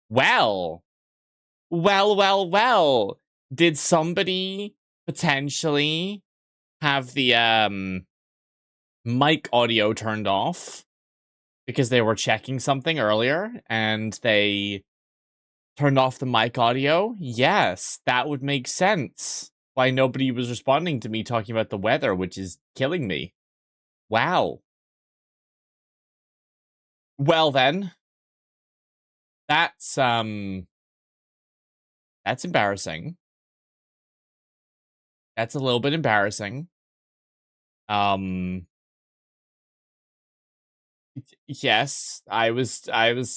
Well, well. Did somebody potentially have the mic audio turned off because they were checking something earlier and they turned off the mic audio? Yes, that would make sense. Why nobody was responding to me talking about the weather, which is killing me. Wow. Well then, that's embarrassing. That's a little bit embarrassing. Um yes, I was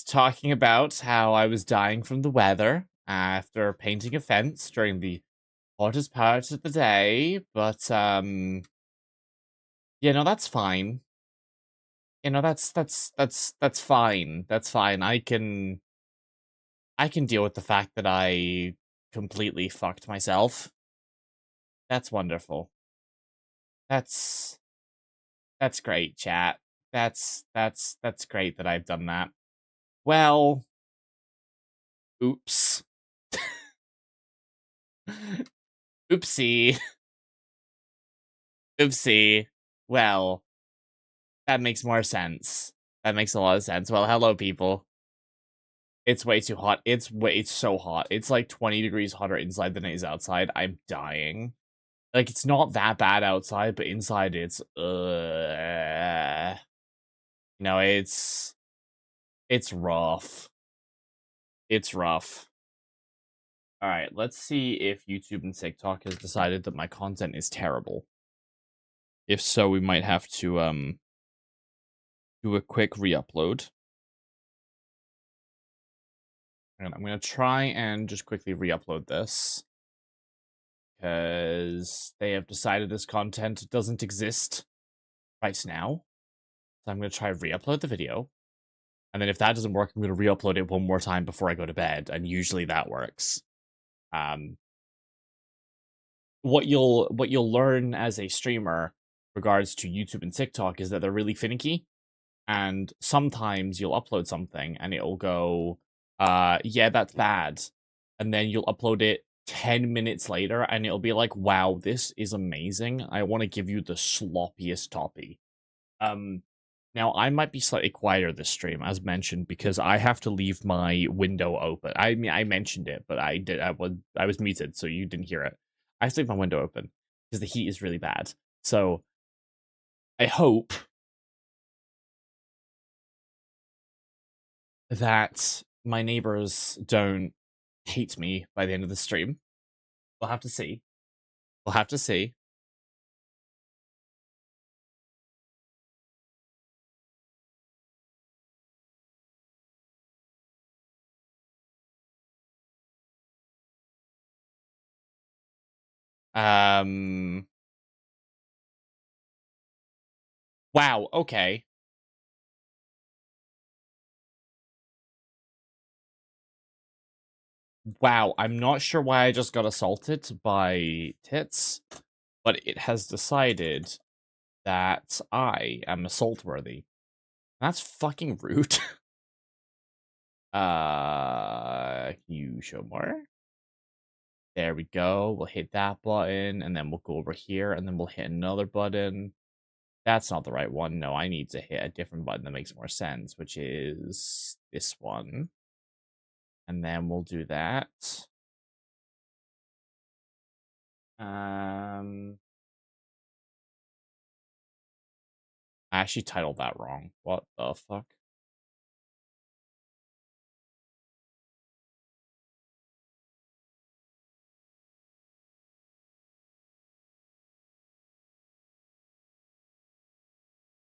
talking about how I was dying from the weather after painting a fence during the hottest part of the day, but that's fine. That's fine. That's fine. I can deal with the fact that I completely fucked myself. That's wonderful. That's that's great, chat. That's great that I've done that. Well, oops. Oopsie. Oopsie. Well, that makes more sense. That makes a lot of sense. Well, hello people. It's way too hot. It's so hot. It's like 20 degrees hotter inside than it is outside. I'm dying. Like, it's not that bad outside, but inside it's it's rough. It's rough. All right, let's see if YouTube and TikTok has decided that my content is terrible. If so, we might have to do a quick re-upload. And I'm going to try and just quickly re-upload this because they have decided this content doesn't exist right now. So I'm going to try re-upload the video. And then if that doesn't work, I'm going to re-upload it one more time before I go to bed. And usually that works. What you'll learn as a streamer regards to YouTube and TikTok is that they're really finicky. And sometimes you'll upload something and it'll go, yeah, that's bad. And then you'll upload it 10 minutes later and it'll be like, wow, this is amazing. I want to give you the sloppiest toppy. Now I might be slightly quieter this stream, as mentioned, because I have to leave my window open. I mean, I mentioned it, but I was muted, so you didn't hear it. I have to leave my window open because the heat is really bad. So I hope that my neighbors don't hate me by the end of the stream. We'll have to see. We'll have to see. Wow, okay. Wow, I'm not sure why I just got assaulted by tits, but it has decided that I am assault worthy. That's fucking rude. Can you show more? There we go. We'll hit that button, and then we'll go over here, and then we'll hit another button. That's not the right one. No, I need to hit a different button that makes more sense, which is this one. And then we'll do that. I actually titled that wrong. What the fuck?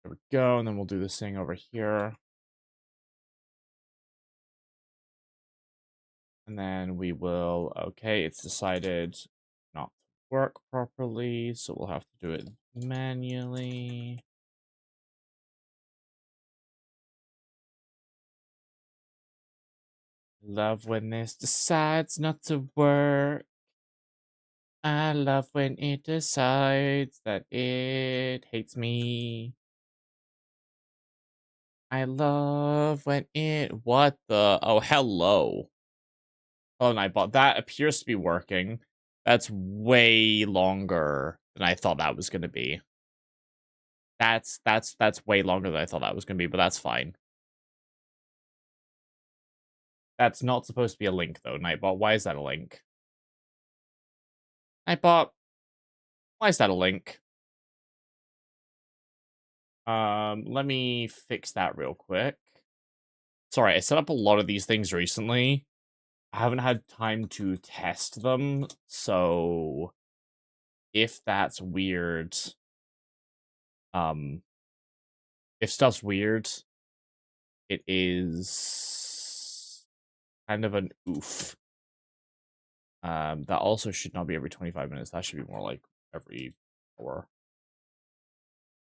There we go, and then we'll do this thing over here. And then we will, okay, it's decided not to work properly, so we'll have to do it manually. Love when this decides not to work. I love when it decides that it hates me. I love when it, what the, oh, hello. Oh, Nightbot, that appears to be working. That's way longer than I thought that was going to be. That's way longer than I thought that was going to be, but that's fine. That's not supposed to be a link, though, Nightbot. Why is that a link? Nightbot, why is that a link? Let me fix that real quick. Sorry, I set up a lot of these things recently. I haven't had time to test them, so if that's weird, if stuff's weird, it is kind of an oof. That also should not be every 25 minutes. That should be more like every hour.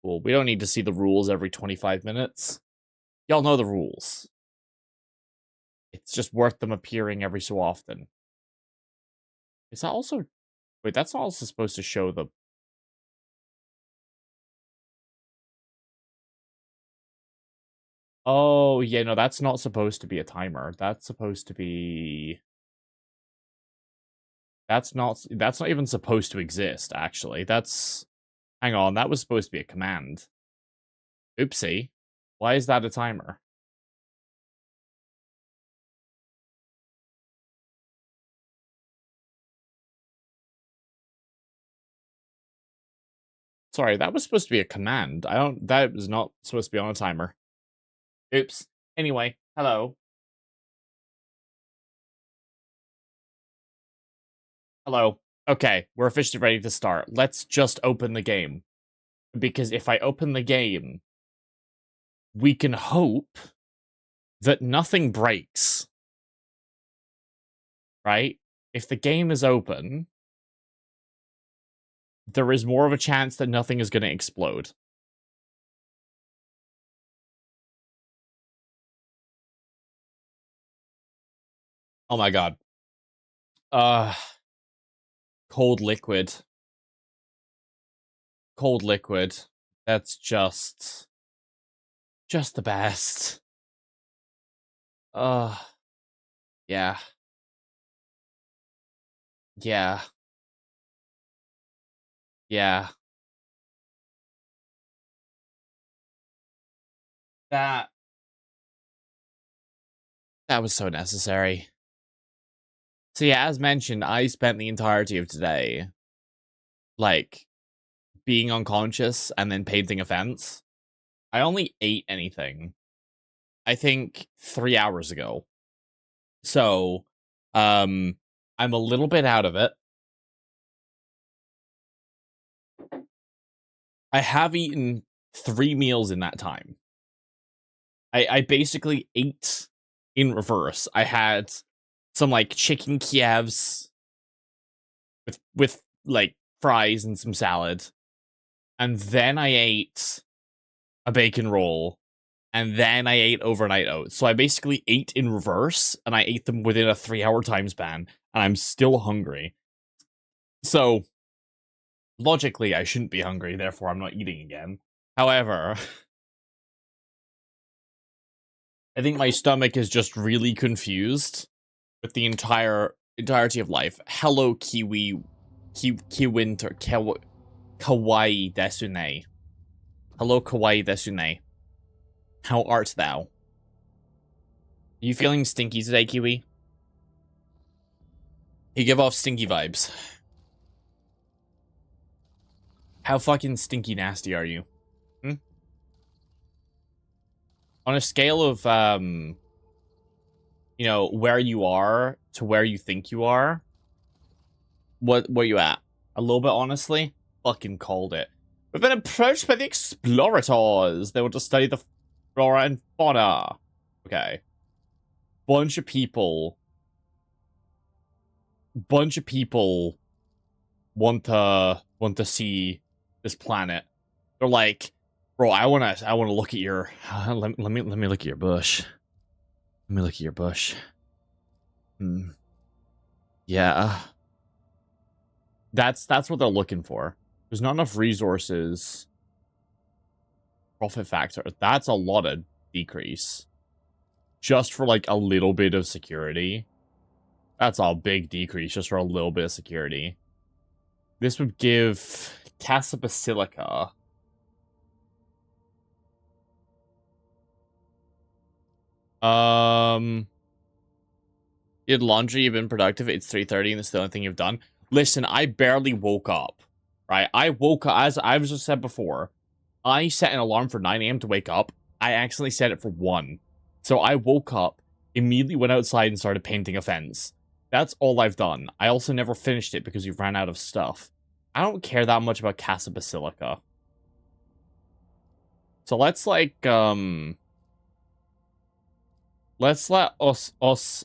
Cool. We don't need to see the rules every 25 minutes. Y'all know the rules. It's just worth them appearing every so often. Is that also... Wait, that's also supposed to show the... Oh, yeah, no, that's not supposed to be a timer. That's supposed to be... That's not even supposed to exist, actually. That's... Hang on, that was supposed to be a command. Oopsie. Why is that a timer? Sorry, that was supposed to be a command. That was not supposed to be on a timer. Oops. Anyway, hello. Hello. Okay, we're officially ready to start. Let's just open the game. Because if I open the game, we can hope that nothing breaks. Right? If the game is open, there is more of a chance that nothing is going to explode. Oh my god. Cold liquid. Cold liquid. That's just the best. Yeah. Yeah. Yeah. That was so necessary. So yeah, as mentioned, I spent the entirety of today, like, being unconscious and then painting a fence. I only ate anything, I think, 3 hours ago. So, I'm a little bit out of it. I have eaten 3 meals in that time. I basically ate in reverse. I had some, like, chicken Kievs with like, fries and some salad. And then I ate a bacon roll. And then I ate overnight oats. So I basically ate in reverse, and I ate them within a 3-hour time span. And I'm still hungry. So, logically, I shouldn't be hungry, therefore I'm not eating again. However, I think my stomach is just really confused with the entirety of life. Hello, Kiwi, Kiwinter, Kawaii Desune. Hello, Kawaii Desune. How art thou? Are you feeling stinky today, Kiwi? You give off stinky vibes. How fucking stinky nasty are you? Hmm? On a scale of, you know, where you are to where you think you are, where you at? A little bit, honestly? Fucking called it. We've been approached by the explorators. They want to study the flora and fauna. Okay. Bunch of people want to see this planet. They're like, bro, I wanna look at your let me look at your bush. Let me look at your bush. Yeah. That's what they're looking for. There's not enough resources. Profit factor. That's a lot of decrease. Just for like a little bit of security. That's all big decrease just for a little bit of security. This would give Casa Basilica. You did laundry, you've been productive, it's 3:30 and it's the only thing you've done. Listen, I barely woke up, right? I woke up, as I was just said before, I set an alarm for 9 a.m. to wake up. I accidentally set it for 1. So I woke up, immediately went outside and started painting a fence. That's all I've done. I also never finished it because we ran out of stuff. I don't care that much about Casa Basilica. So let's, like, let's let Asilda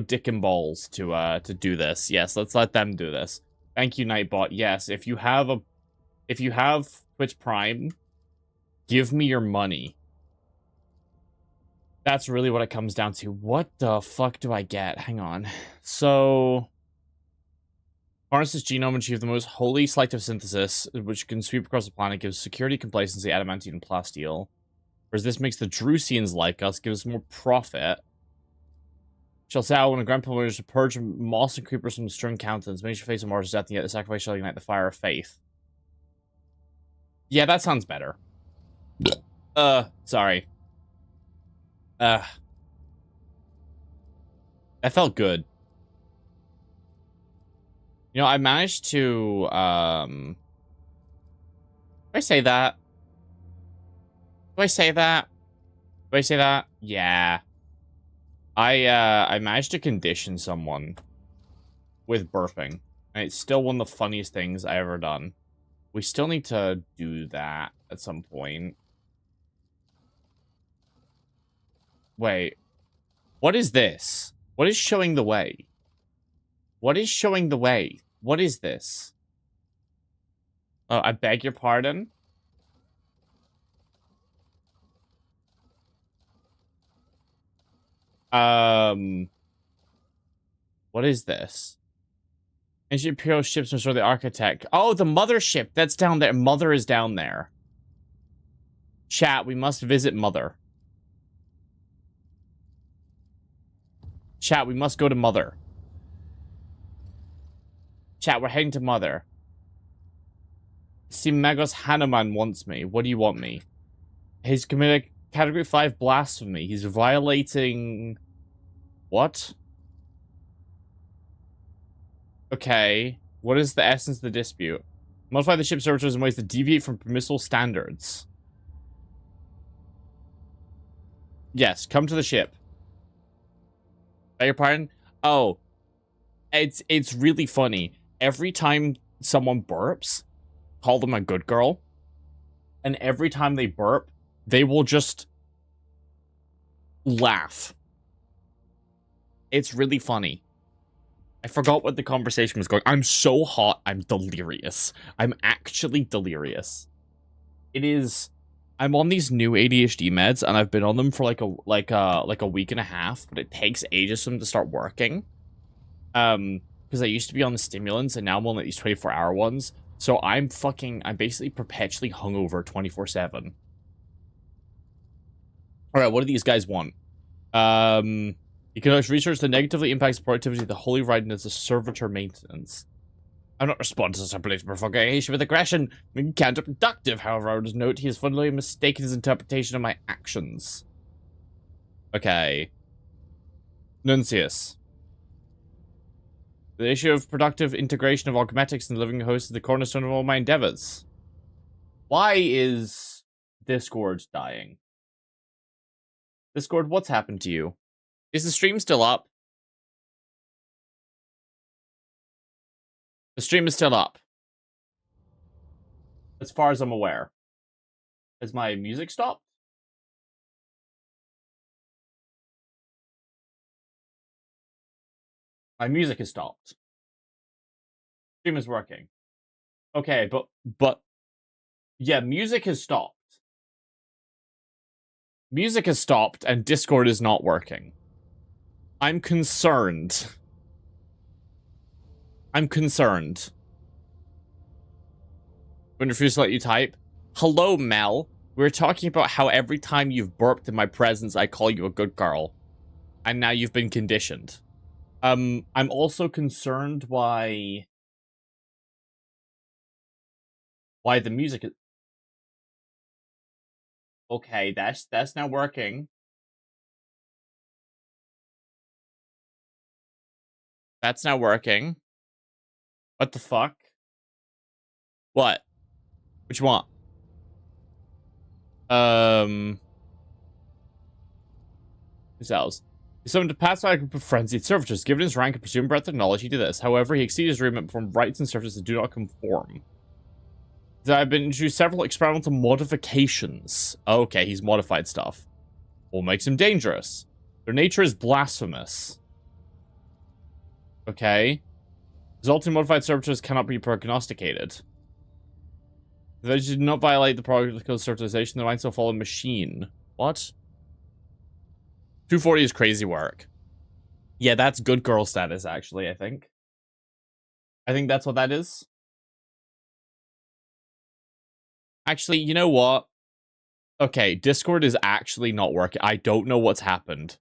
dick and balls to do this. Yes, let's let them do this. Thank you, Nightbot. Yes, if you have Twitch Prime, give me your money. That's really what it comes down to. What the fuck do I get? Hang on. So, harnesses genome and achieve the most holy selective synthesis, which can sweep across the planet, gives security, complacency, adamantine, and plasteel. Whereas this makes the Drusians like us, gives us more profit. Shall say when a grand pillar to purge moss and creepers from stern countenance, makes your face of Mars death, and yet the sacrifice shall ignite the fire of faith. Yeah, that sounds better. Sorry. That felt good. You know, I managed to, did I say that? Do I say that? Do I say that? Yeah. I managed to condition someone with burping. And it's still one of the funniest things I ever done. We still need to do that at some point. Wait. What is this? What is showing the way? What is showing the way? What is this? Oh, I beg your pardon? What is this? Ancient Imperial ships restore the architect. Oh, the mothership. That's down there. Mother is down there. Chat, we must visit Mother. Chat, we must go to Mother. Chat, we're heading to Mother. Simagos Hanuman wants me. What do you want me? He's committed Category 5 blasphemy. He's violating... What? Okay. What is the essence of the dispute? Modify the ship servitors in ways that deviate from permissible standards. Yes, come to the ship. Beg your pardon? Oh. It's really funny. Every time someone burps, call them a good girl. And every time they burp, they will just laugh. It's really funny. I forgot what the conversation was going. I'm so hot, I'm delirious. I'm actually delirious. It is... I'm on these new ADHD meds, and I've been on them for like a week and a half, but it takes ages for them to start working. Because I used to be on the stimulants, and now I'm on like these 24-hour ones. So I'm basically perpetually hungover 24/7. Alright, what do these guys want? You can research that negatively impacts productivity of the holy riding as a servitor maintenance. I'm not responding to such blatant provocation with aggression. Counterproductive, however, I would note he has fundamentally mistaken his interpretation of my actions. Okay. Nuncius. The issue of productive integration of augmetics and living hosts is the cornerstone of all my endeavors. Why is Discord dying? Discord, what's happened to you? Is the stream still up? The stream is still up. As far as I'm aware. Has my music stopped? My music has stopped. Stream is working. Okay, but yeah, music has stopped. Music has stopped and Discord is not working. I'm concerned. I'm concerned. I'm going to refuse to let you type. Hello, Mel. We're talking about how every time you've burped in my presence, I call you a good girl. And now you've been conditioned. I'm also concerned why the music is... Okay, that's now working. That's now working. What the fuck? What? Which one? Who's else? He summoned a past by a group of frenzied servitors. Given his rank and presumed breadth of knowledge, he did this. However, he exceeded his remit from rights and servitors that do not conform. There have been introduced several experimental modifications. Okay, he's modified stuff. What makes him dangerous? Their nature is blasphemous. Okay. Resulting modified servitors cannot be prognosticated. They did not violate the protocol of certification. They might still follow machine. What? 240 is crazy work. Yeah, that's good girl status, actually, I think. I think that's what that is. Actually, you know what? Okay, Discord is actually not working. I don't know what's happened.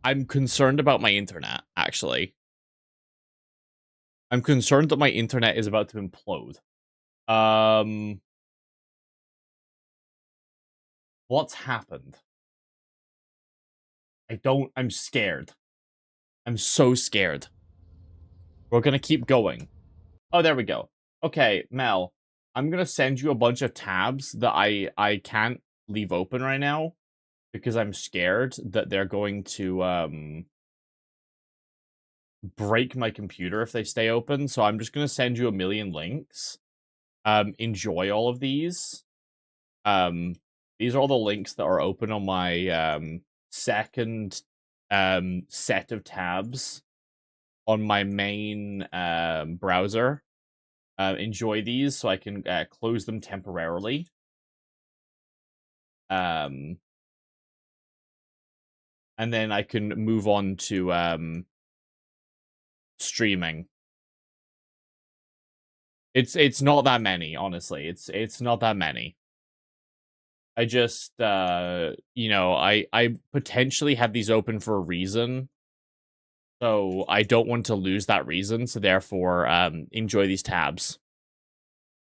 I'm concerned about my internet, actually. I'm concerned that my internet is about to implode. What's happened? I'm scared. I'm so scared. We're gonna keep going. Oh, there we go. Okay, Mel, I'm gonna send you a bunch of tabs that I can't leave open right now because I'm scared that they're going to break my computer if they stay open. So I'm just gonna send you a million links. Enjoy all of these. These are all the links that are open on my second set of tabs on my main browser. Enjoy these so I can close them temporarily. And then I can move on to streaming. It's not that many, honestly. It's not that many. I just you know, I potentially have these open for a reason. So I don't want to lose that reason, so therefore enjoy these tabs.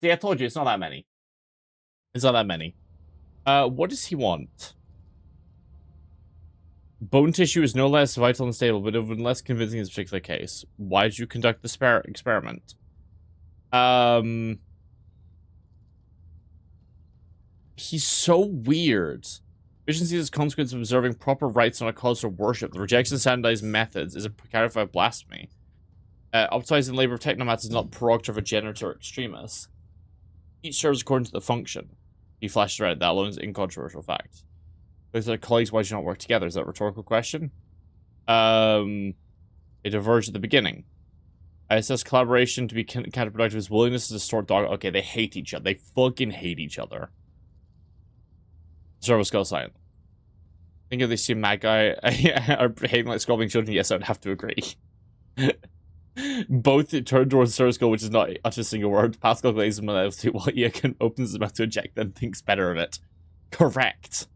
See, I told you it's not that many. It's not that many. What does he want? Bone tissue is no less vital and stable, but even less convincing in this particular case. Why did you conduct the experiment? He's so weird. Vision sees as consequence of observing proper rites not a cause for worship. The rejection of standardized methods is a precarified blasphemy. Optimizing the labor of technomats is not prerogative of generator or extremis. Each serves according to the function. He flashes red. That alone is an incontroversial fact. With their colleagues, why do you not work together? Is that a rhetorical question? It diverged at the beginning. I assess collaboration to be counterproductive as willingness to distort dog. Okay, they hate each other. They fucking hate each other. Zero skull silent. Think if they see mad guy are behaving like scolding children, yes, I would have to agree. Both turn towards Zero Skull, which is not utter a single word. Pascal glazes him and to while Iakin opens his mouth to eject, then thinks better of it. Correct.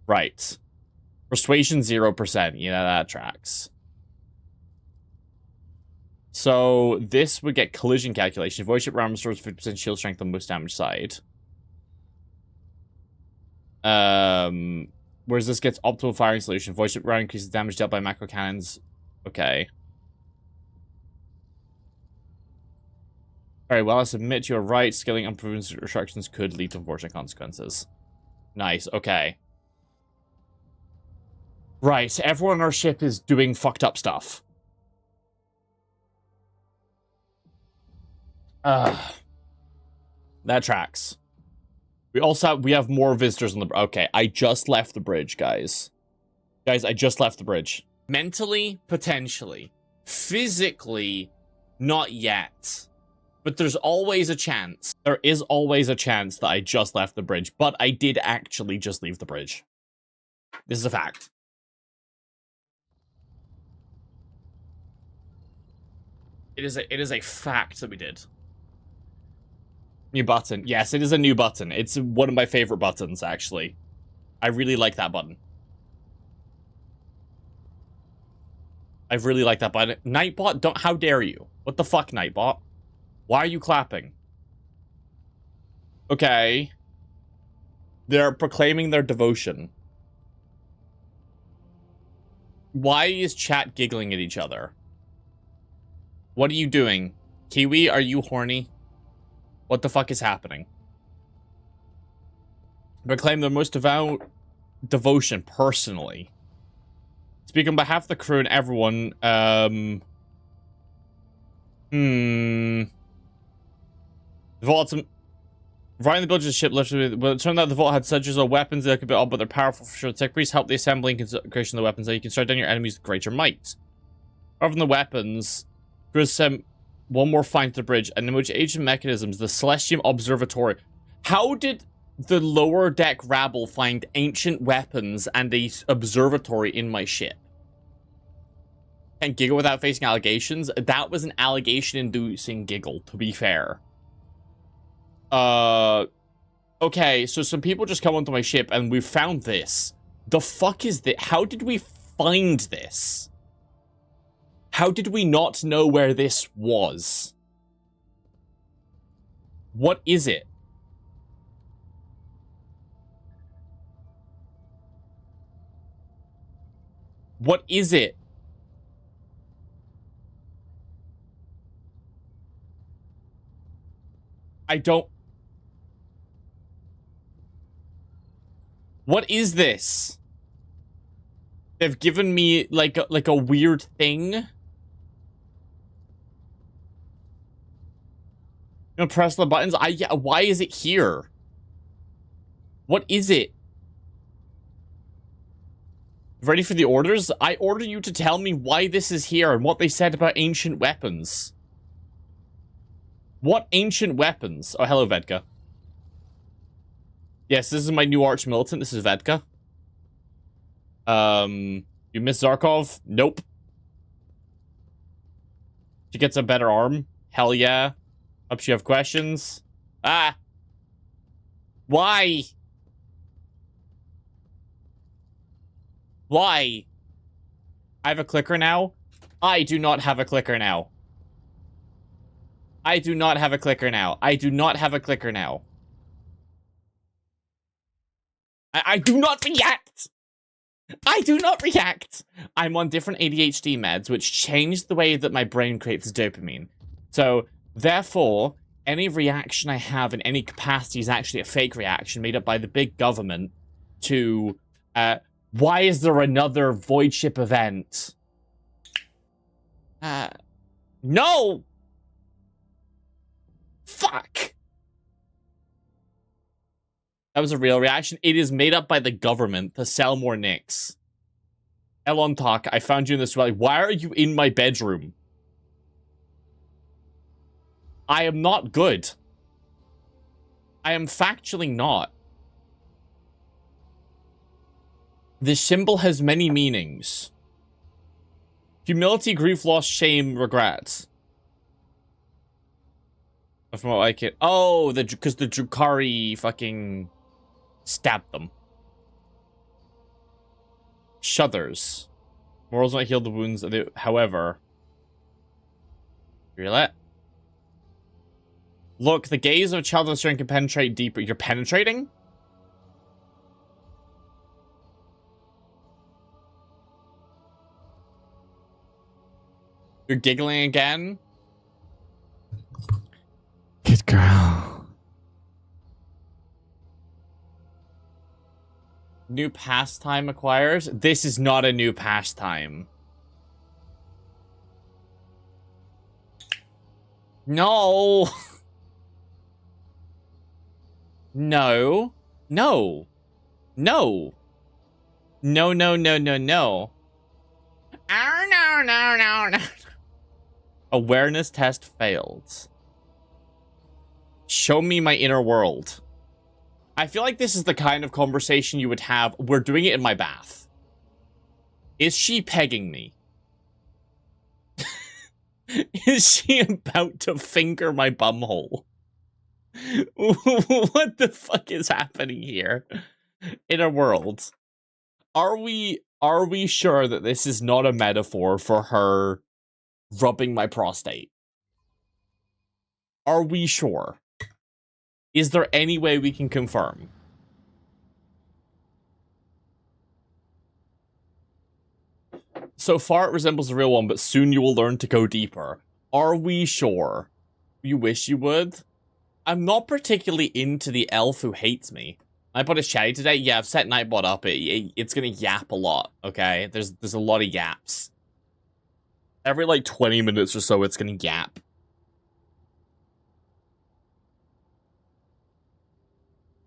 Right. Persuasion 0%. You know, that tracks. So this would get collision calculation. Voice ship round restores 50% shield strength on most damage side. Whereas this gets optimal firing solution. Voice ship round increases damage dealt by macro cannons. Okay. Very well, I submit you're right. Scaling unproven restrictions could lead to unfortunate consequences. Nice, okay. Right, everyone on our ship is doing fucked up stuff. That tracks. We have more visitors on the... Okay, I just left the bridge, guys. Guys, I just left the bridge. Mentally, potentially. Physically, not yet. But there's always a chance. There is always a chance that I just left the bridge. But I did actually just leave the bridge. This is a fact. It is a fact that we did. New button. Yes, it is a new button. It's one of my favorite buttons, actually. I really like that button. I really like that button. Nightbot, don't... How dare you? What the fuck, Nightbot? Why are you clapping? Okay. They're proclaiming their devotion. Why is chat giggling at each other? What are you doing? Kiwi, are you horny? What the fuck is happening? Proclaim their most devout devotion personally. Speak on behalf of the crew and everyone, The vault, riding the build of the ship, literally, but it turned out the vault had sedges or weapons that could be odd, but they're powerful for sure. Tech priests help the assembly and creation of the weapons, so you can strike down your enemies with greater might. Apart from the weapons, crews sent one more find to the bridge, and in which ancient mechanisms, the Celestium Observatory. How did the lower deck rabble find ancient weapons and a observatory in my ship? And giggle without facing allegations? That was an allegation-inducing giggle, to be fair. Okay, so some people just come onto my ship and we found this. The fuck is this? How did we find this? How did we not know where this was? What is it? What is it? I don't... What is this? They've given me like a weird thing. You know, press the buttons. Yeah, why is it here? What is it? Ready for the orders? I order you to tell me why this is here and what they said about ancient weapons. What ancient weapons? Oh, hello, Vedka. Yes, this is my new arch militant. This is Vedka. You miss Zarkov? Nope. She gets a better arm? Hell yeah. Hope you have questions. Ah! Why? Why? I have a clicker now? I do not have a clicker now. I do not have a clicker now. I do not have a clicker now. I do not react! I do not react! I'm on different ADHD meds, which change the way that my brain creates dopamine. So, therefore, any reaction I have in any capacity is actually a fake reaction made up by the big government to, why is there another void ship event? No! Fuck! That was a real reaction. It is made up by the government to sell more Nyx. Elon Talk, I found you in this rally. Why are you in my bedroom? I am not good. I am factually not. This symbol has many meanings. Humility, grief, loss, shame, regret. From what I can... Oh, because the Drukhari fucking stabbed them. Shudders. Morals might heal the wounds. However... Feel it? Look, the gaze of a child on string can penetrate deeper. You're penetrating? You're giggling again? Good girl. New pastime acquires? This is not a new pastime. No. No. No. No. No, no, no, no, no. Oh, no, no, no, no. Awareness test failed. Show me my inner world. I feel like this is the kind of conversation you would have. We're doing it in my bath. Is she pegging me? Is she about to finger my bumhole? What the fuck is happening here in our world? Are we sure that this is not a metaphor for her rubbing my prostate? Are we sure? Is there any way we can confirm? So far it resembles a real one, but soon you will learn to go deeper. Are we sure? You wish you would? I'm not particularly into the elf who hates me. Nightbot is chatty today? Yeah, I've set Nightbot up. It's gonna yap a lot, okay? There's a lot of yaps. Every, like, 20 minutes or so, it's gonna yap.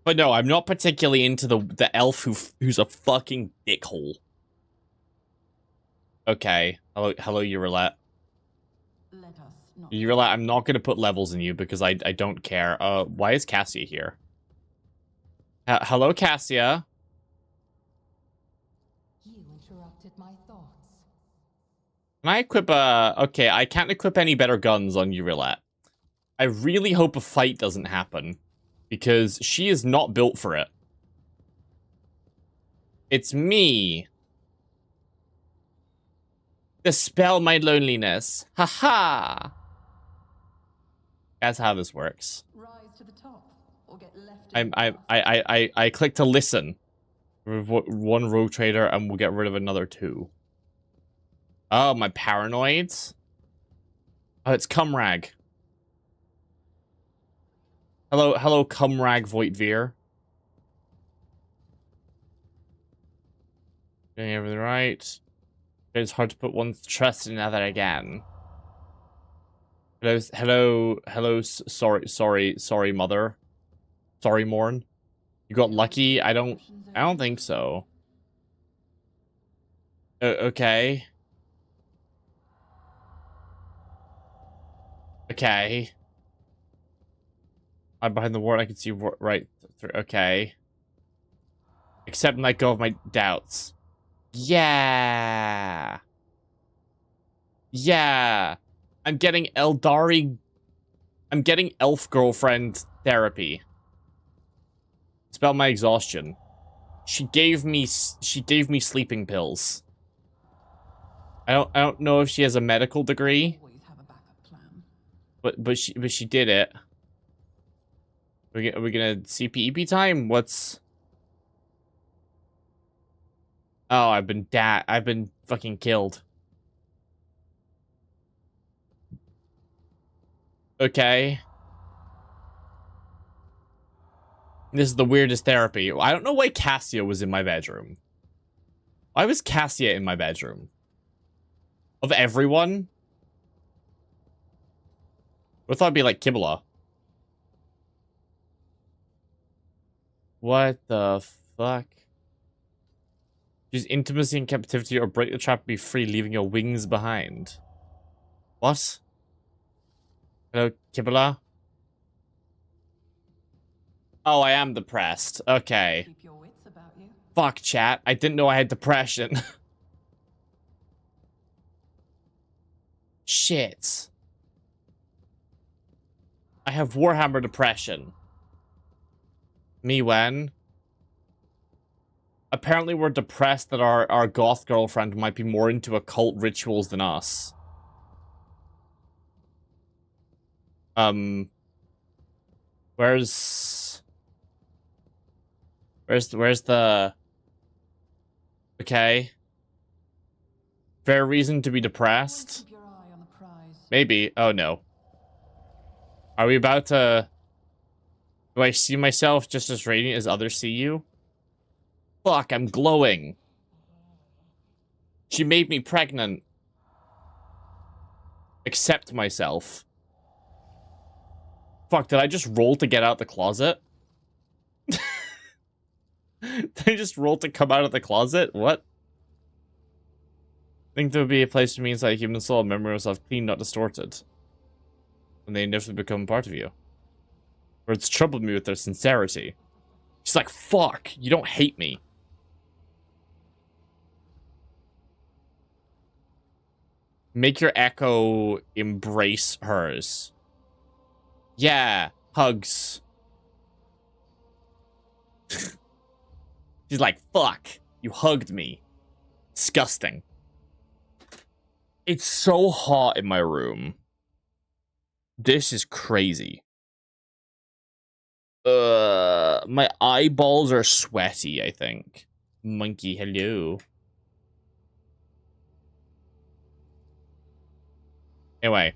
But no, I'm not particularly into the elf who's a fucking dickhole. Okay. Hello, Urilet. Urilet, I'm not gonna put levels in you because I don't care. Why is Cassia here? Hello, Cassia. You interrupted my thoughts. Can I equip okay, I can't equip any better guns on Urilet. I really hope a fight doesn't happen, because she is not built for it. It's me. Dispel my loneliness. Haha. That's how this works. Rise to the top, or get left I click to listen. Remove one rogue trader and we'll get rid of another 2. Oh, my paranoids? Oh, it's Cumrag. Hello, Cumrag Voigtveer. Doing everything right. It's hard to put one's trust in another again. Hello, sorry, mother. Sorry, Morn. You got lucky? I don't think so. Okay. Okay. I'm behind the ward. I can see right through. Okay. Accept and let go of my doubts. Yeah. Yeah. I'm getting Eldari. I'm getting elf girlfriend therapy. Spell my exhaustion. She gave me sleeping pills. I don't know if she has a medical degree. Always have a backup plan. But she did it. Are we gonna CPEP time? What's... Oh, I've been fucking killed. Okay. This is the weirdest therapy. I don't know why Cassia was in my bedroom. Why was Cassia in my bedroom? Of everyone? I thought it'd be like Kibula. What the fuck? Use intimacy in captivity or break the trap and be free, leaving your wings behind. What? Hello, Kibula? Oh, I am depressed. Okay. Keep your wits about you. Fuck, chat. I didn't know I had depression. Shit. I have Warhammer depression. Me when? Apparently we're depressed that our goth girlfriend might be more into occult rituals than us. Where's the... Okay. Fair reason to be depressed? Keep your eye on the prize. Maybe. Oh, no. Are we about to... Do I see myself just as radiant as others see you? Fuck, I'm glowing. She made me pregnant. Accept myself. Fuck, did I just roll to get out the closet? Did I just roll to come out of the closet? What? I think there would be a place for me inside a human soul, a memory of myself clean, not distorted. And they inevitably become part of you. Or it's troubled me with their sincerity. She's like, fuck, you don't hate me. Make your echo embrace hers. Yeah. Hugs. She's like, fuck, you hugged me. Disgusting. It's so hot in my room. This is crazy. My eyeballs are sweaty, I think. Monkey, hello. Anyway.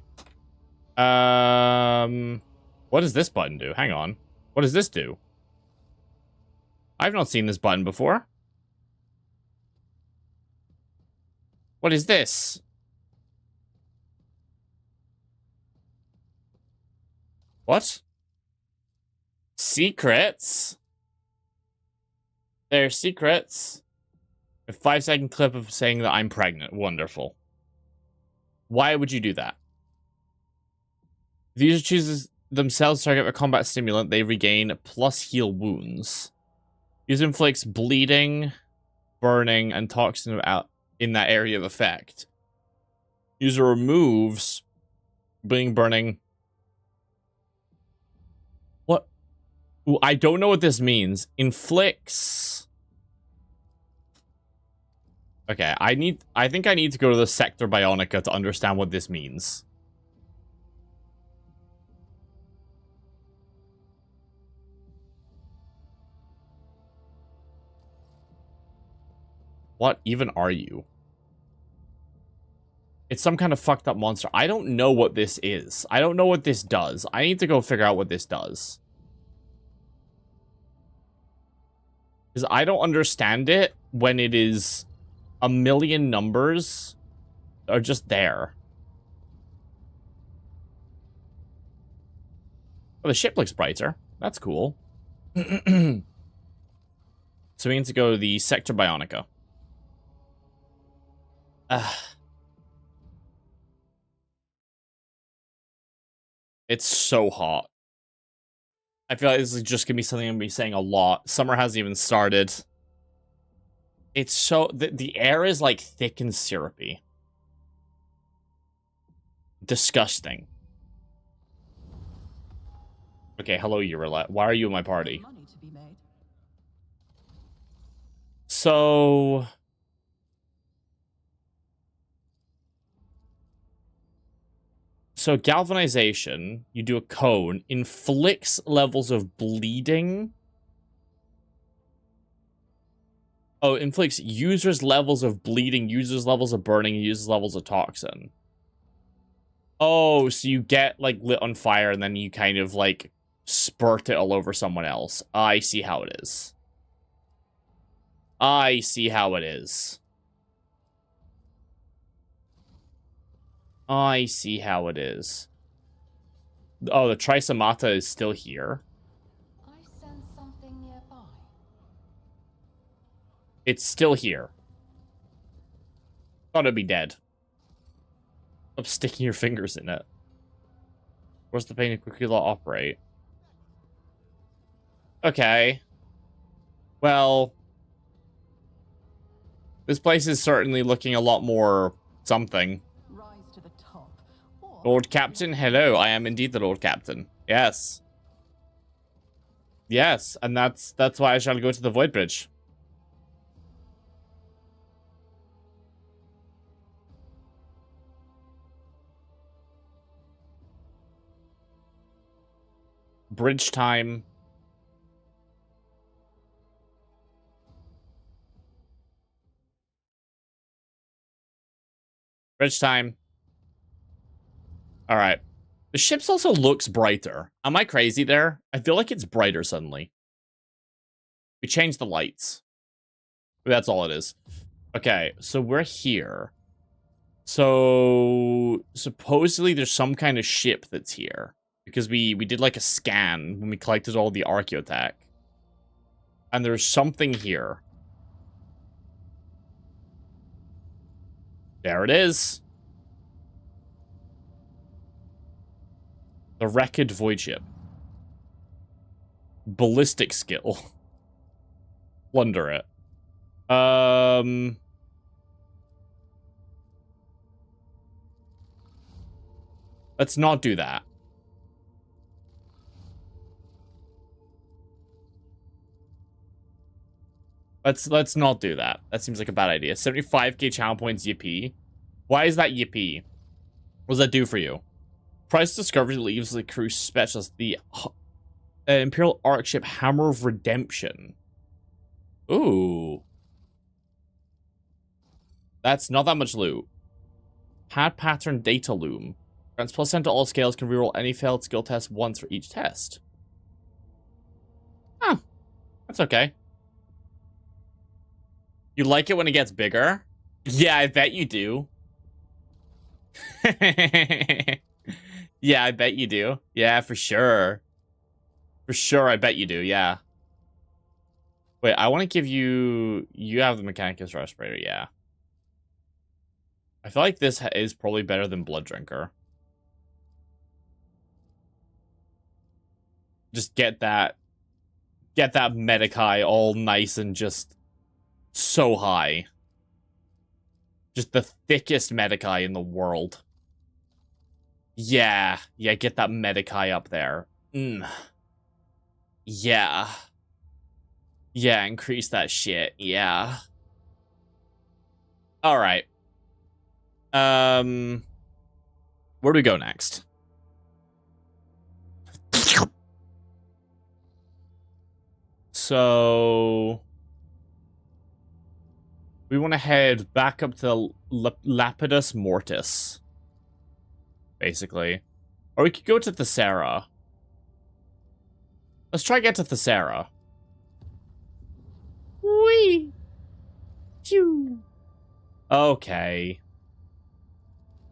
What does this button do? Hang on. What does this do? I've not seen this button before. What is this? What? Secrets? They're secrets. A 5-second clip of saying that I'm pregnant. Wonderful. Why would you do that? If the user chooses themselves to target a combat stimulant, they regain plus heal wounds. User inflicts bleeding, burning, and toxin out in that area of effect. User removes bleeding, burning. What? Ooh, I don't know what this means. Inflicts. Okay, I think I need to go to the Sector Bionica to understand what this means. What even are you? It's some kind of fucked up monster. I don't know what this is. I don't know what this does. I need to go figure out what this does. Because I don't understand it when it is a million numbers are just there. Oh, the ship looks brighter. That's cool. So we need to go to the Sector Bionica. It's so hot. I feel like this is just gonna be something I'm gonna be saying a lot. Summer hasn't even started. It's so... The air is, like, thick and syrupy. Disgusting. Okay, hello, Urilla. Why are you in my party? Money to be made. So... So, galvanization, you do a cone, inflicts levels of bleeding. Oh, inflicts users' levels of bleeding, users' levels of burning, users' levels of toxin. Oh, so you get, like, lit on fire and then you kind of, like, spurt it all over someone else. I see how it is. I see how it is. I see how it is. Oh, the Trisomata is still here. I sense something nearby. It's still here. Thought it'd be dead. Stop sticking your fingers in it. Where's the pain to quickly operate? Okay. Well, this place is certainly looking a lot more something. Rise to the top. Or Lord Captain, hello. I am indeed the Lord Captain. Yes. Yes, and that's why I shall go to the Void Bridge. Bridge time. Bridge time. All right. The ship also looks brighter. Am I crazy there? I feel like it's brighter suddenly. We changed the lights. That's all it is. Okay, so we're here. So supposedly there's some kind of ship that's here. Because we did like a scan when we collected all the Archaeotech. And there's something here. There it is. The wrecked void ship. Ballistic skill. Plunder it. Let's not do that. Let's not do that. That seems like a bad idea. 75k channel points, yippee. Why is that yippee? What does that do for you? Price discovery leaves the crew specialist. The Imperial Arc ship Hammer of Redemption. Ooh. That's not that much loot. Pad pattern data loom. Grants +10 to all scales, can reroll any failed skill test once for each test. Huh. That's okay. You like it when it gets bigger? Yeah, I bet you do. Yeah, I bet you do. Yeah, for sure. For sure, I bet you do, yeah. Wait, I want to give you... You have the Mechanicus Respirator, yeah. I feel like this is probably better than Blood Drinker. Just get that Medicae all nice and just so high. Just the thickest Medicae in the world. Yeah, get that Medicae up there. Yeah. Yeah, increase that shit. Yeah. Alright. Where do we go next? So... we want to head back up to Lapidus Mortis. Basically. Or we could go to Thessera. Let's try get to Thessera. Whee! Phew. Okay.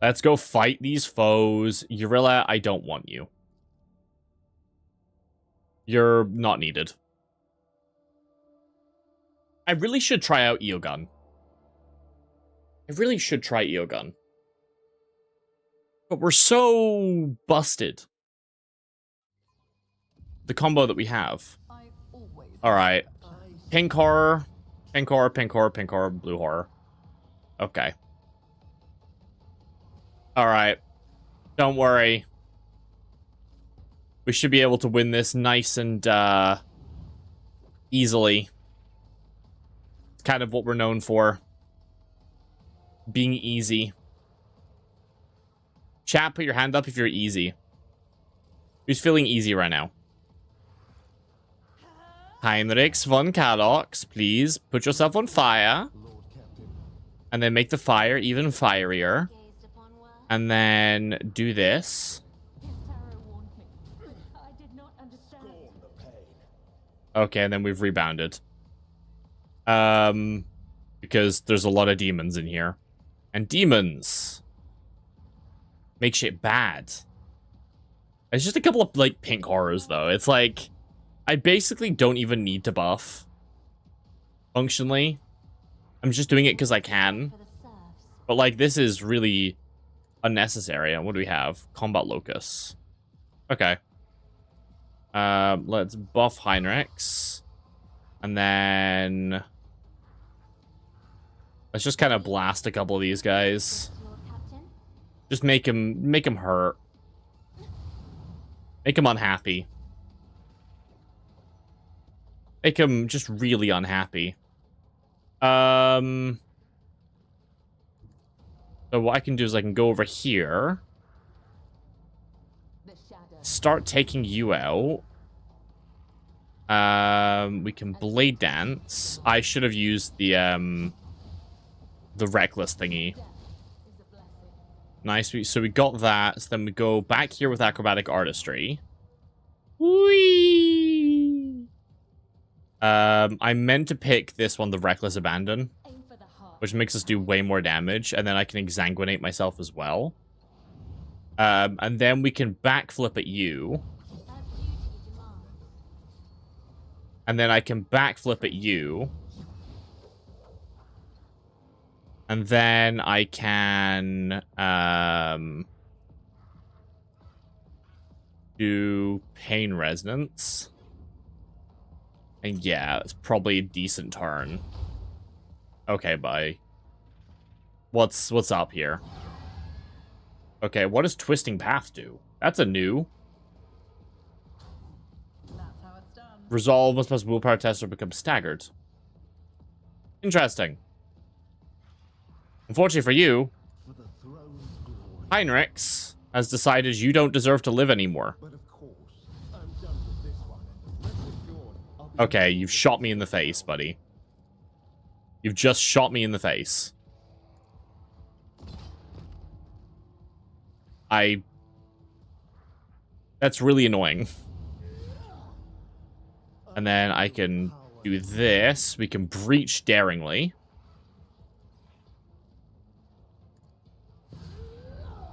Let's go fight these foes. Urilla, I don't want you. You're not needed. I really should try out Eogun. I really should try Eogun. But we're so busted. The combo that we have. Alright. Pink horror. Pink horror, pink horror, pink horror, blue horror. Okay. Alright. Don't worry. We should be able to win this nice and easily. It's kind of what we're known for. Being easy. Chat, put your hand up if you're easy. Who's feeling easy right now? Heinrichs von Kadox, please put yourself on fire. And then make the fire even fierier. And then do this. Okay, and then we've rebounded. Because there's a lot of demons in here. And demons make shit bad. It's just a couple of, like, pink horrors, though. It's like, I basically don't even need to buff. Functionally. I'm just doing it because I can. But, like, this is really unnecessary. And what do we have? Combat Locus. Okay. Let's buff Heinrichs. And then... let's just kind of blast a couple of these guys. Just make him hurt. Make him unhappy. Make him just really unhappy. So what I can do is I can go over here. Start taking you out. We can Blade Dance. I should have used the Reckless thingy. Nice. So we got that. So then we go back here with Acrobatic Artistry. Whee! I meant to pick this one, the Reckless Abandon, which makes us do way more damage, and then I can exsanguinate myself as well. And then we can backflip at you. And then I can backflip at you. And then I can do Pain Resonance. And yeah, it's probably a decent turn. Okay, bye. What's up here? Okay, what does Twisting Path do? That's a new. That's how it's done. Resolve must pass willpower test or become staggered. Interesting. Unfortunately for you, For the throne's glory. Heinrichs has decided you don't deserve to live anymore. But of course, I'm done with this one. Rest assured, I'll be Okay, you've shot me in the face, buddy. You've just shot me in the face. That's really annoying. And then I can do this. We can breach daringly.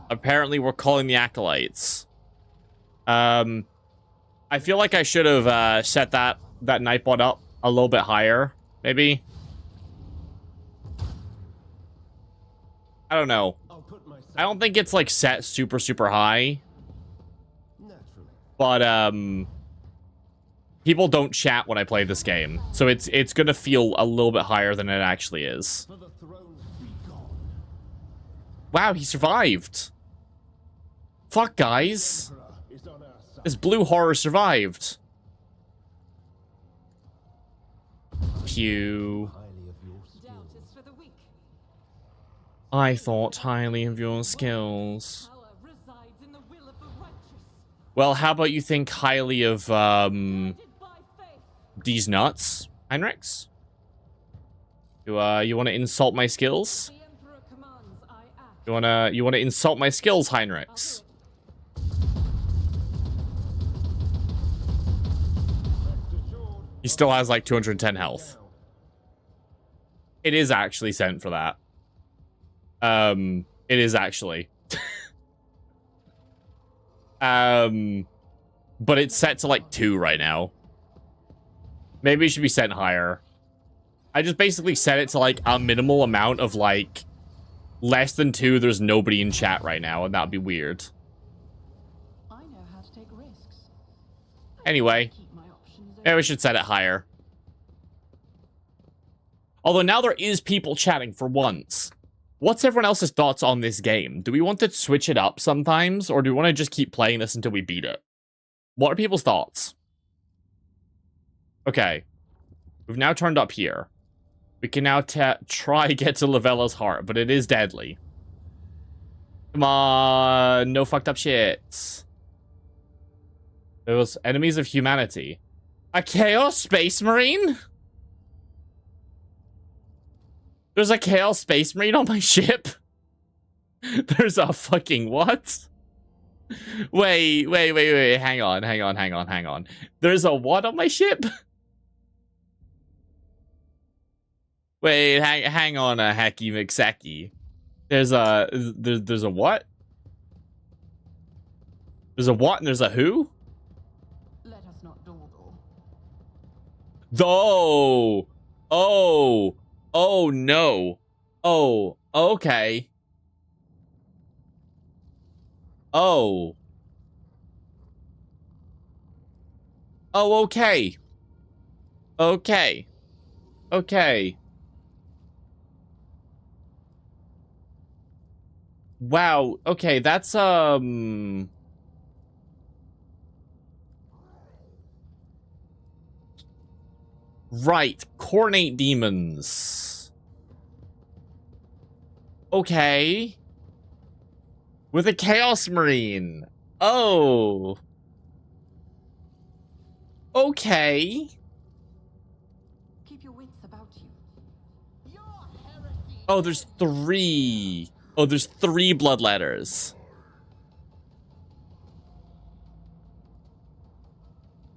Apparently, we're calling the acolytes. I feel like I should have set that Nightbot up a little bit higher, maybe. I don't know. I'll put myself I don't think it's like set super high, naturally. but people don't chat when I play this game, so it's gonna feel a little bit higher than it actually is. For the throne's be gone. Wow, he survived. Fuck, guys. Emperor is on our side. This blue horror survived. Pew. Highly of your skill. Doubt is for the weak. I thought highly of your skills. Power resides in the will of the righteous. Well, how about you think highly of, Guided by faith. these nuts, Heinrichs? You want to insult my skills? The Emperor commands, I act. You wanna insult my skills, Heinrichs? Rest assured, He still has like 210 health. It is actually sent for that. It is actually. But it's set to like 2 right now. Maybe it should be sent higher. I just basically set it to like a minimal amount of like less than 2. There's nobody in chat right now, and that'd be weird. I know how to take risks. Anyway, Keep my options open. maybe we should set it higher. Although now there is people chatting for once. What's everyone else's thoughts on this game? Do we want to switch it up sometimes, or do we want to just keep playing this until we beat it? What are people's thoughts? Okay. We've now turned up here. We can now try get to Lavella's heart, but it is deadly. Come on, no fucked up shit. Those enemies of humanity. A Chaos Space Marine? There's a Chaos Space Marine on my ship? There's a fucking what? Wait. Hang on. There's a what on my ship? Wait, hang on a Hacky McSacky. There's a what? There's a what and there's a who? Let us not dawdle. Oh no. Oh, okay. Oh, okay. Wow, okay, that's, right, Cornate Demons. Okay. With a Chaos Marine. Oh. Okay. Keep your wits about you. Oh, there's 3. Oh, there's 3 bloodletters.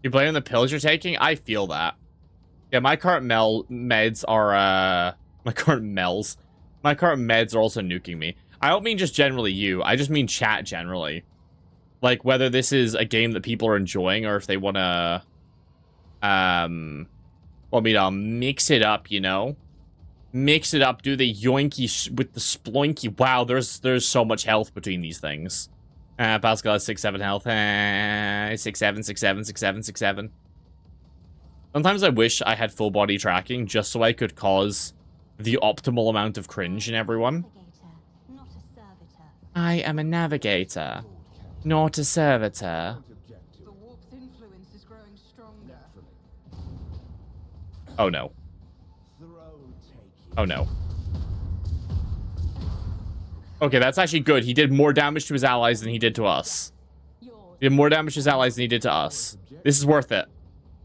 You blaming the pills you're taking? I feel that. Yeah, my current meds are, my current meds are also nuking me. I don't mean just generally you. I just mean chat generally. Like, whether this is a game that people are enjoying or if they want to, want me to mix it up, you know? Mix it up, do the yoinky with the sploinky. Wow, there's so much health between these things. Pascal has 6-7 health. 6-7. Sometimes I wish I had full body tracking just so I could cause the optimal amount of cringe in everyone. Not a servitor. I am a navigator, not a servitor. objective. The warp's influence is growing stronger. Naturally. Oh no. Throne taken. Oh, no. Okay, that's actually good. He did more damage to his allies than he did to us. Yours. He did more damage to his allies than he did to us. This is worth it.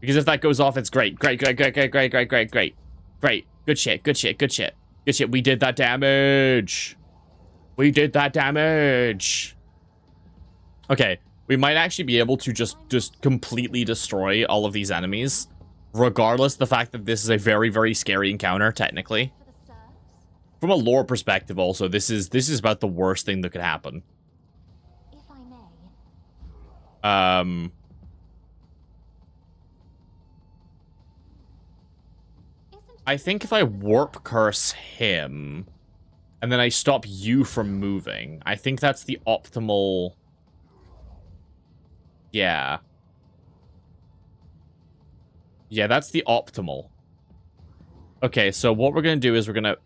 Because if that goes off, it's great. Great, great, great, great, great, great, great, great. Great. Good shit, good shit, good shit. Good shit. We did that damage. We did that damage. Okay. We might actually be able to just completely destroy all of these enemies. Regardless of the fact that this is a very, very scary encounter, technically. For the serfs, From a lore perspective, also, this is about the worst thing that could happen. if I may. Isn't I think if I warp curse him, and then I stop you from moving, I think that's the optimal... Yeah. Yeah, that's the optimal. Okay, so what we're going to do is we're going to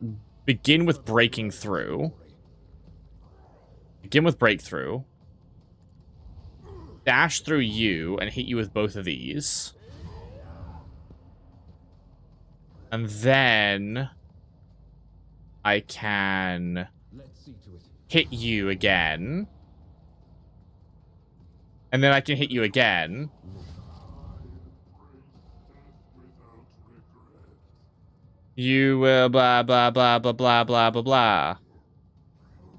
begin with breaking through. Begin with breakthrough. Dash through you and hit you with both of these. And then I can Let's see to it. hit you again. And then I can hit you again. You will blah blah blah blah blah blah blah blah.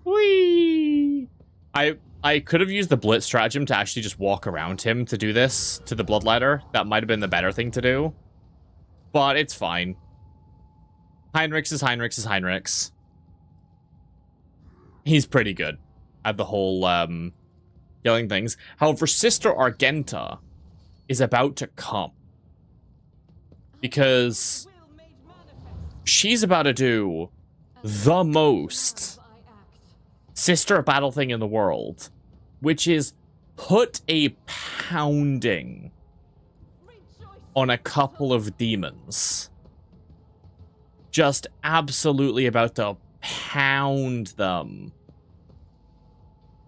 Whee! I could have used the blitz stratagem to actually just walk around him to do this to the bloodletter. That might have been the better thing to do. But it's fine. Heinrichs is Heinrichs is Heinrichs. He's pretty good at the whole killing things. However, Sister Argenta is about to come. Because Will made manifest. she's about to do the most I act. sister battle thing in the world, which is put a pounding Rejoice. on a couple of demons. Just absolutely about to pound them.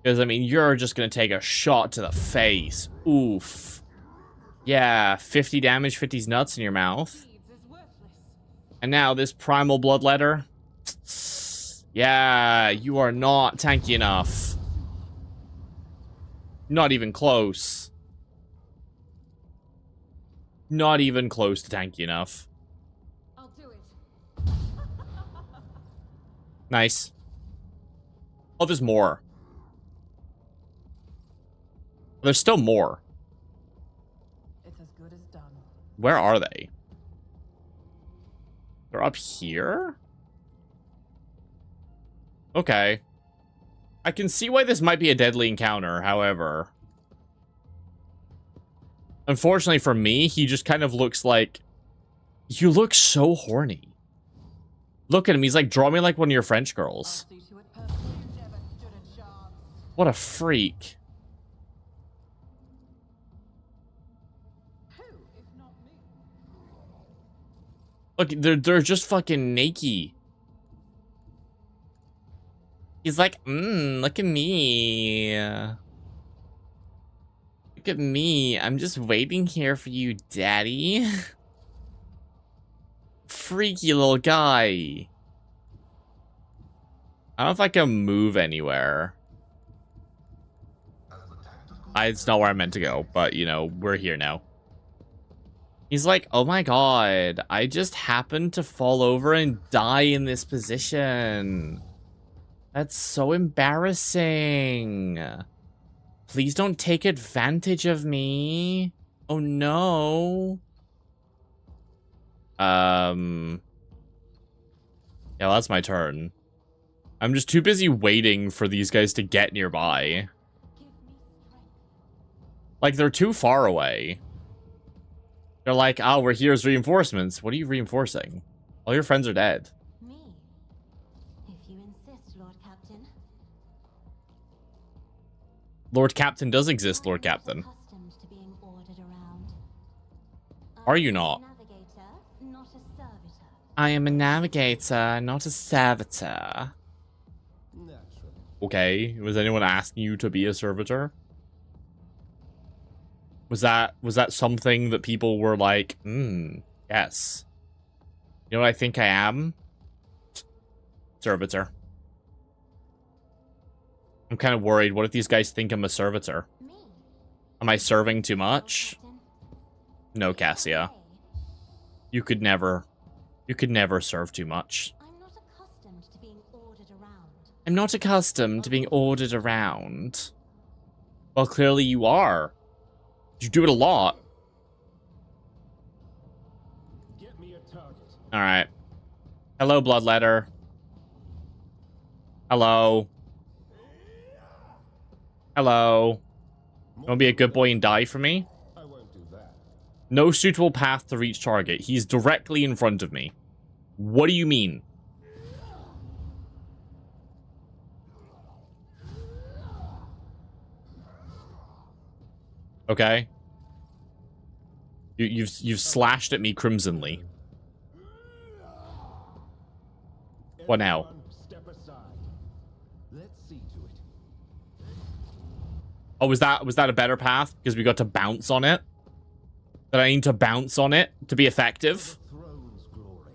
Because, I mean, you're just going to take a shot to the face. Oof. Yeah, 50 damage, 50's nuts in your mouth. Deeds is worthless. And now this primal bloodletter. Yeah, you are not tanky enough. Not even close. Not even close to tanky enough. I'll do it. Nice. Oh, there's more. There's still more. It's as good as done. Where are they? They're up here? Okay. I can see why this might be a deadly encounter, however. Unfortunately for me, he just kind of looks like... You look so horny. Look at him, he's like, draw me like one of your French girls. I'll see to it personally. You never stood a chance. What a freak. Who, if not me? Look, they're just fucking naked. He's like, look at me. Look at me. I'm just waiting here for you, daddy. Freaky little guy. I don't know if I can move anywhere. It's not where I meant to go, but, you know, we're here now. He's like, oh my god, I just happened to fall over and die in this position. That's so embarrassing. Please don't take advantage of me. Oh no. Yeah, that's my turn. I'm just too busy waiting for these guys to get nearby. Give me strength. Like, they're too far away. They're like, oh, we're here as reinforcements. What are you reinforcing? All your friends are dead. Me. If you insist, Lord Captain. Lord Captain does exist, Lord I'm not Captain. accustomed to being ordered around. Are you I'm a not? navigator, not a servitor. I am a navigator, not a servitor. Naturally. Okay, was anyone asking you to be a servitor? Was that something that people were like, yes. You know what I think I am? Servitor. I'm kind of worried. What if these guys think I'm a servitor? Me? Am I serving too much? Captain? No, Cassia. You could never serve too much. I'm not accustomed to being ordered around. I'm not accustomed to being ordered around. Well, clearly you are. You do it a lot. Get me a target. Alright. Hello, Bloodletter. Hello. Hello. You wanna be a good boy and die for me? I won't do that. No suitable path to reach target. He's directly in front of me. What do you mean? Okay. You've slashed at me crimsonly. What now? Everyone step aside. Let's see to it. Oh, was that a better path? Because we got to bounce on it? That I need to bounce on it to be effective? Throne's glory.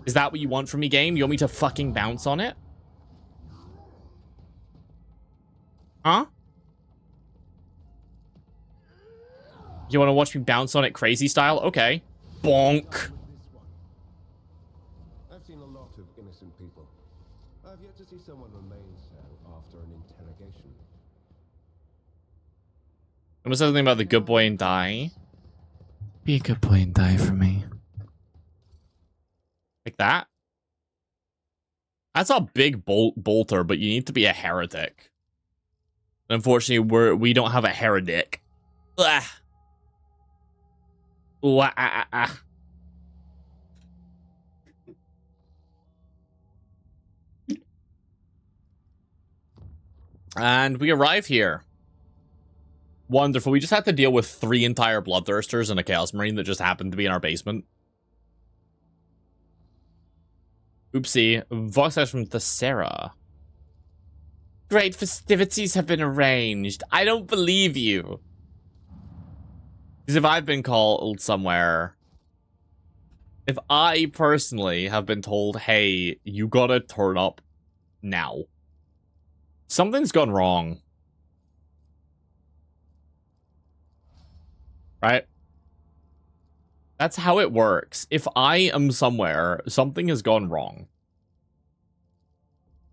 Is that what you want from me, game? You want me to fucking bounce on it? Huh? You want to watch me bounce on it crazy style? Okay. Bonk. With this one. I've seen a lot of innocent people. I've yet to see someone remain so after an interrogation. Someone said something about the good boy and die. Be a good boy and die for me. Like that? That's a big bolter, but you need to be a heretic. Unfortunately, we don't have a heretic. Ugh. Ooh, ah, ah, ah. And we arrive here. Wonderful. We just had to deal with 3 entire Bloodthirsters and a Chaos Marine that just happened to be in our basement. Oopsie. Vox says from Thessera. Great festivities have been arranged. I don't believe you. Because if I've been called somewhere, if I personally have been told, hey, you gotta turn up now, something's gone wrong. Right? That's how it works. If I am somewhere, something has gone wrong.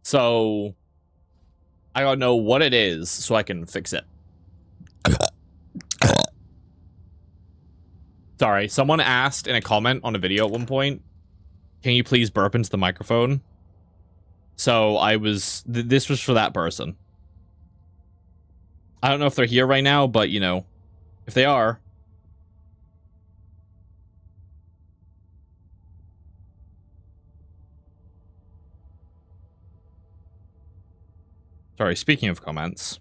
So, I gotta know what it is so I can fix it. Sorry, someone asked in a comment on a video at one point, can you please burp into the microphone? So I was, this was for that person. I don't know if they're here right now, but you know, if they are. Sorry, speaking of comments.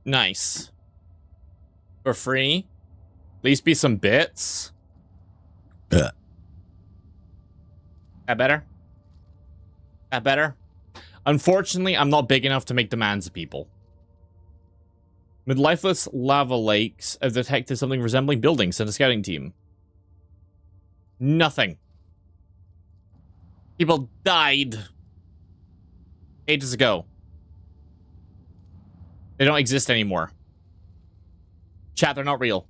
Nice. For free? At least be some bits. That better? That better? Unfortunately, I'm not big enough to make demands of people. With lifeless lava lakes, I've detected something resembling buildings in a scouting team. Nothing. People died ages ago. They don't exist anymore. Chat, they're not real.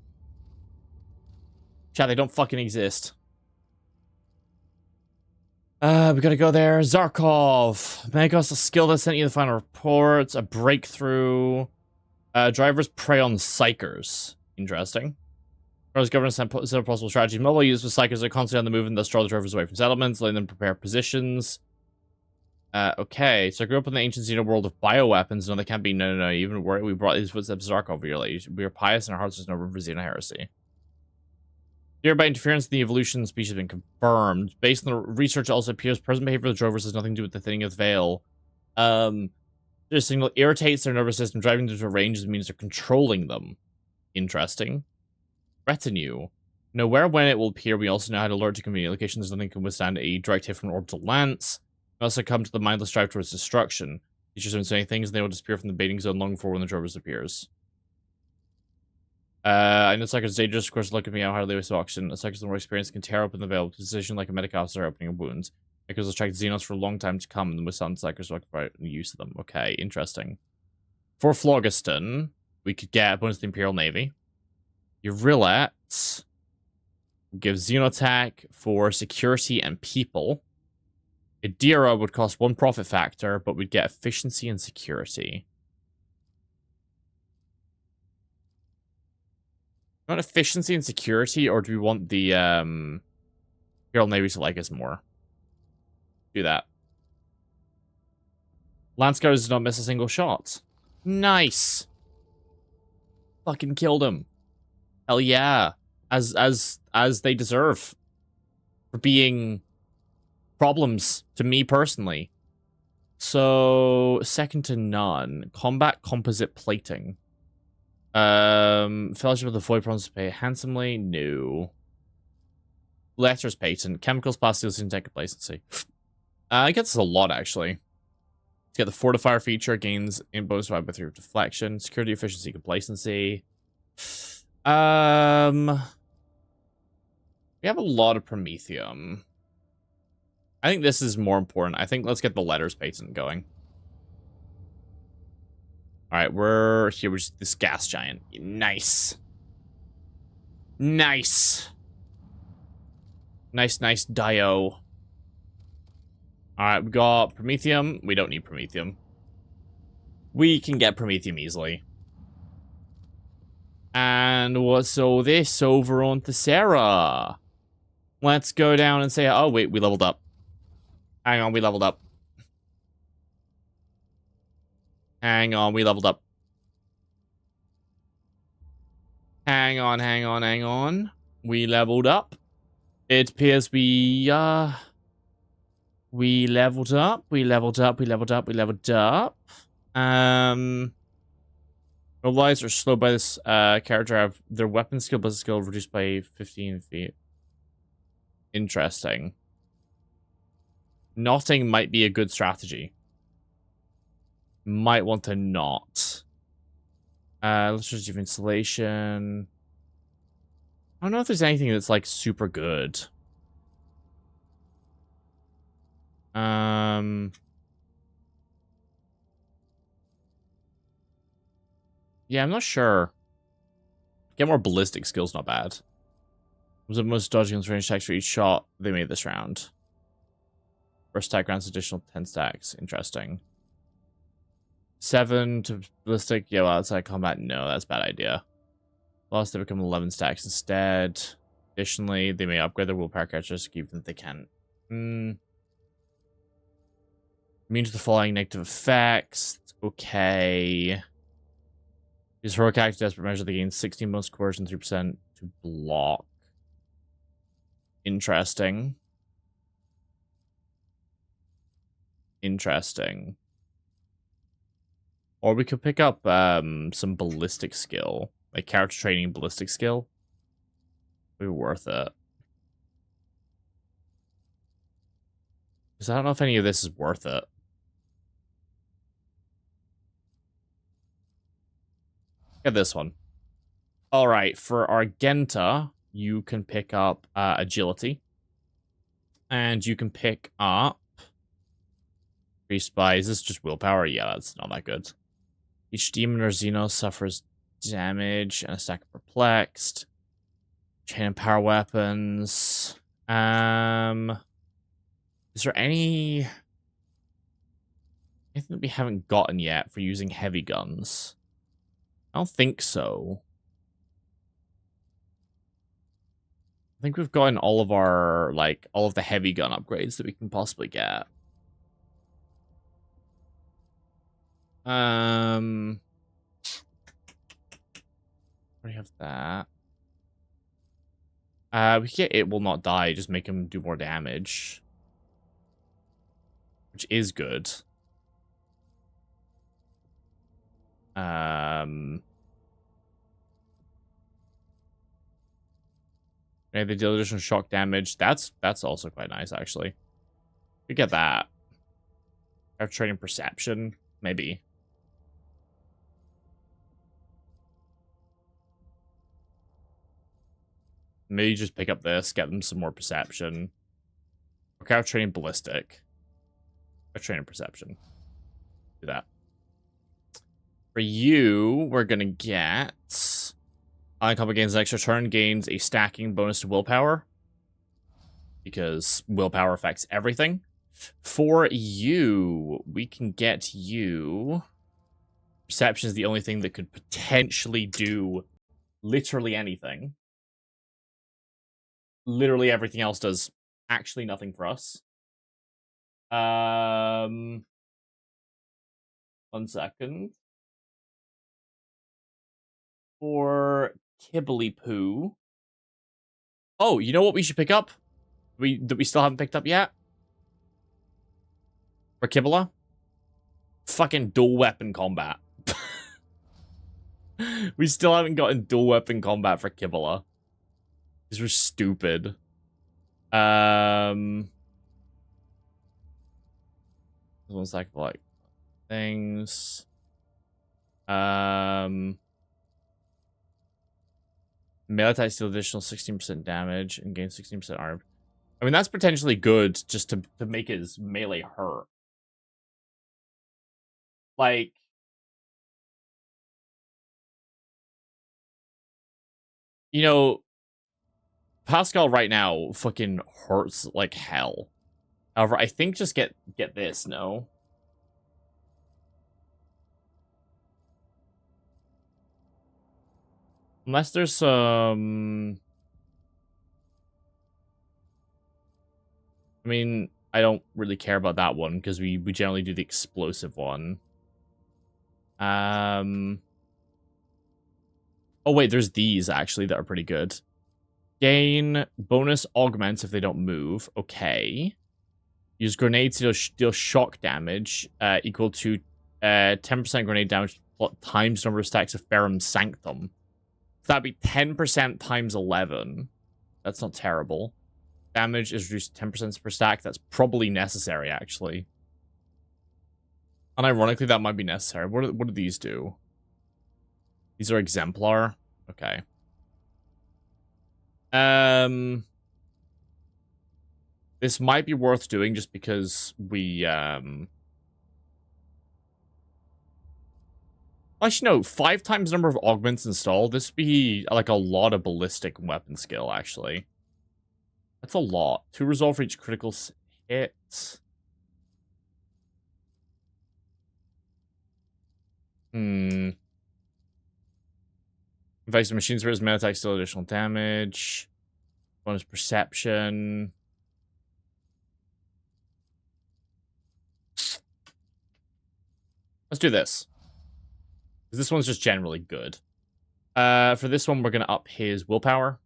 Chat, they don't fucking exist. We gotta go there. Zarkov. Magos, a skill that sent you the final reports. A breakthrough. Drivers prey on psychers. Interesting. Rose governance and set up possible strategies. Mobile use with psychers are constantly on the move and thus draw the drivers away from settlements, letting them prepare positions. Okay, so I grew up in the ancient xeno world of bioweapons. No, they can't be. No. Even we brought these footsteps of Zarkov over your life. We are pious in our hearts. There's no room for xeno heresy. Fear by interference in the evolution species has been confirmed. Based on the research, it also appears present behavior of the drovers has nothing to do with the thinning of the veil. Their signal irritates their nervous system, driving them to a range that means they're controlling them. Interesting. Retinue. Know where when it will appear. We also know how to alert to convenient locations. Nothing can withstand a direct hit from an orbital lance. We also come to the mindless drive towards destruction. Teachers don't say things, and they will disappear from the baiting zone long before when the driver appears. I know psychers dangerous. Of course, look at me how hard they waste oxygen. A psycher's more experience can tear open the veil with precision like a medic officer opening a wound. Psychers will track xenos for a long time to come, and with some psychers will provide use of them. Okay, interesting. For Phlogiston, we could get a bonus to the Imperial Navy. Eurillet give Xenotac for security and people. Idira would cost 1 profit factor, but we'd get efficiency and security. Do we want efficiency and security, or do we want the Imperial Navy to like us more? Do that. Landscar does not miss a single shot. Nice. Fucking killed him. Hell yeah. As they deserve. For being problems to me personally. So, second to none. Combat composite plating. Fellowship of the Void promises to pay handsomely. No. Letters patent. Chemicals, plastics, and tech complacency. I guess it's a lot, actually. To get the Fortifier feature, gains in bonus 5 by 3 deflection, security, efficiency, complacency. We have a lot of Promethium. I think this is more important. I think let's get the letters patent going. Alright, we're here with this gas giant. Nice. Nice. Nice Dio. Alright, we got Promethium. We don't need Promethium. We can get Promethium easily. And what's all this over on Thessera? Let's go down and say, oh wait, we leveled up. Hang on, we leveled up. Hang on, we leveled up. Hang on. We leveled up. It appears we leveled up. Allies are slowed by this character. Have their weapon skill, business skill reduced by 15 feet. Interesting. Knotting might be a good strategy. Might want to knot. Let's just do insulation. I don't know if there's anything that's like super good. Yeah, I'm not sure. Get more ballistic skills, not bad. Was the most dodging and range attacks for each shot they made this round. First attack grants additional 10 stacks. Interesting. 7 to ballistic. Yeah, well, outside combat. No, that's a bad idea. Lost, they become 11 stacks instead. Additionally, they may upgrade their willpower characteristic even if they can. Immune to the following negative effects. Okay. Use heroic act desperate measure. They gain 16 bonus coercion, 3% to block. Interesting. Or we could pick up some ballistic skill. Like character training ballistic skill. Would be worth it. Because I don't know if any of this is worth it. Get this one. Alright, for Argenta, you can pick up agility. And you can pick up... Increased by... Is this just willpower? Yeah, that's not that good. Each demon or Xeno suffers damage and a stack of perplexed. Chain and power weapons. Is there anything that we haven't gotten yet for using heavy guns? I don't think so. I think we've gotten all of our, like, all of the heavy gun upgrades that we can possibly get. We already have that. We can get It Will Not Die, just make him do more damage. Which is good. Maybe they deal additional shock damage. That's also quite nice, actually. We get that. Have training perception, maybe. Maybe just pick up this, get them some more perception. Okay, have training ballistic. Have training perception. Do that. For you, we're gonna get uncombat gains an extra turn, gains a stacking bonus to willpower. Because willpower affects everything. For you, we can get you... Perception is the only thing that could potentially do literally anything. Literally everything else does actually nothing for us. 1 second. For Kibbly Poo. Oh, you know what we should pick up? That we still haven't picked up yet? For Kibbala? Fucking dual weapon combat. We still haven't gotten dual weapon combat for Kibbala. These were stupid. One sec, like things. Melee attack deal additional 16% damage and gain 16% arm. I mean, that's potentially good just to make his melee hurt. Like, you know, Pascal right now fucking hurts like hell. However, I think just get this, no? Unless there's some... I mean, I don't really care about that one, because we generally do the explosive one. Oh, wait, there's these, actually, that are pretty good. Gain bonus augments if they don't move. Okay. Use grenades to deal shock damage, equal to 10% grenade damage times number of stacks of Ferrum Sanctum. So that'd be 10% times 11. That's not terrible. Damage is reduced 10% per stack. That's probably necessary, actually. Unironically, that might be necessary. What do these do? These are exemplar. Okay. This might be worth doing just because we actually no, 5 times number of augments installed. This would be like a lot of ballistic weapon skill, actually. That's a lot. 2 resolve for each critical hit. Invasive machines for his melee attack, still additional damage. Bonus perception. Let's do this. Because this one's just generally good. For this one, we're going to up his willpower.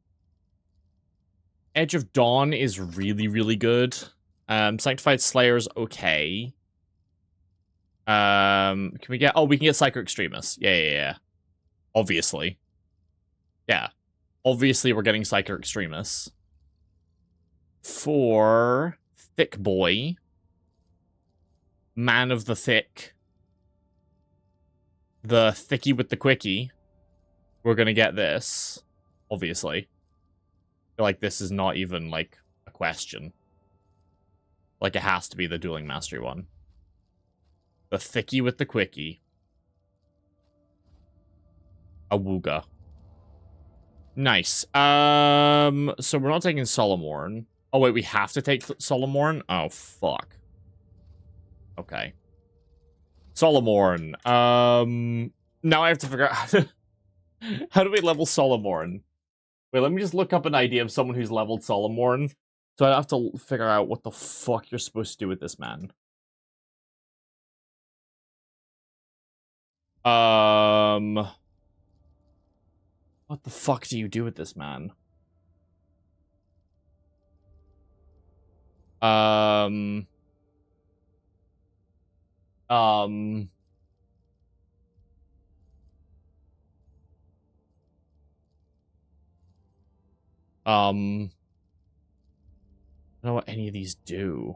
Edge of Dawn is really, really good. Sanctified Slayer's okay. Can we get... Oh, we can get Psycho Extremis. Yeah. Obviously. Yeah. Obviously, we're getting Psycho Extremis. For Thick Boy. Man of the Thick. The Thicky with the Quickie. We're gonna get this. Obviously. I feel like this is not even, like, a question. Like, it has to be the Dueling Mastery one. The Thicky with the Quickie. Awooga. Nice. So we're not taking Solomorn. Oh, wait, we have to take Solomorn? Oh, fuck. Okay. Solomorn. Now I have to figure out... How do we level Solomorn? Wait, let me just look up an idea of someone who's leveled Solomorn. So I have to figure out what the fuck you're supposed to do with this man. What the fuck do you do with this man? I don't know what any of these do.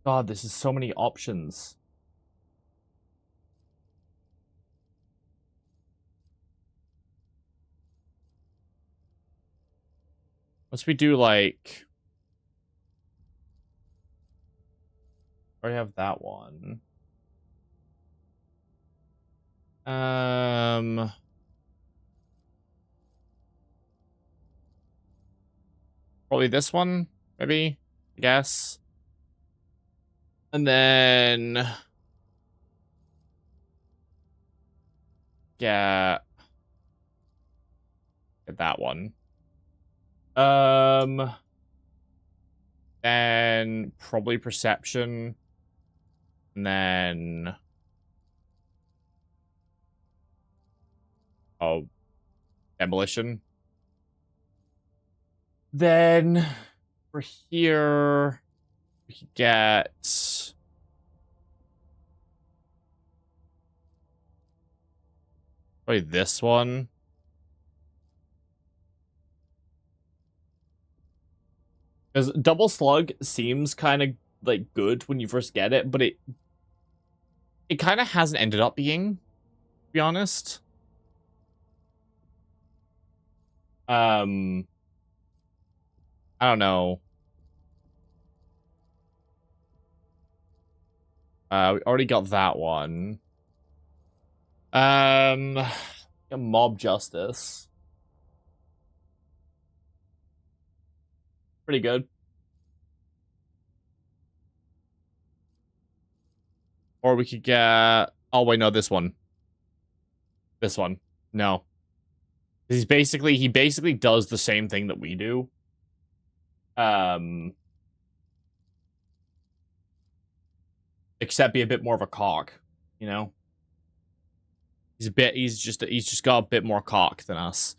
God, this is so many options. Once we do like, I already have that one. Probably this one, maybe, I guess. And then get that one. Then probably perception. And then demolition. Then for here we could get probably this one. Because double slug seems kind of like good when you first get it, but it kind of hasn't ended up being, to be honest. I don't know. We already got that one. Mob justice. Pretty good. Or we could get... Oh, wait, no, this one. This one. No. He basically does the same thing that we do. Except be a bit more of a cock, you know? He's just got a bit more cock than us.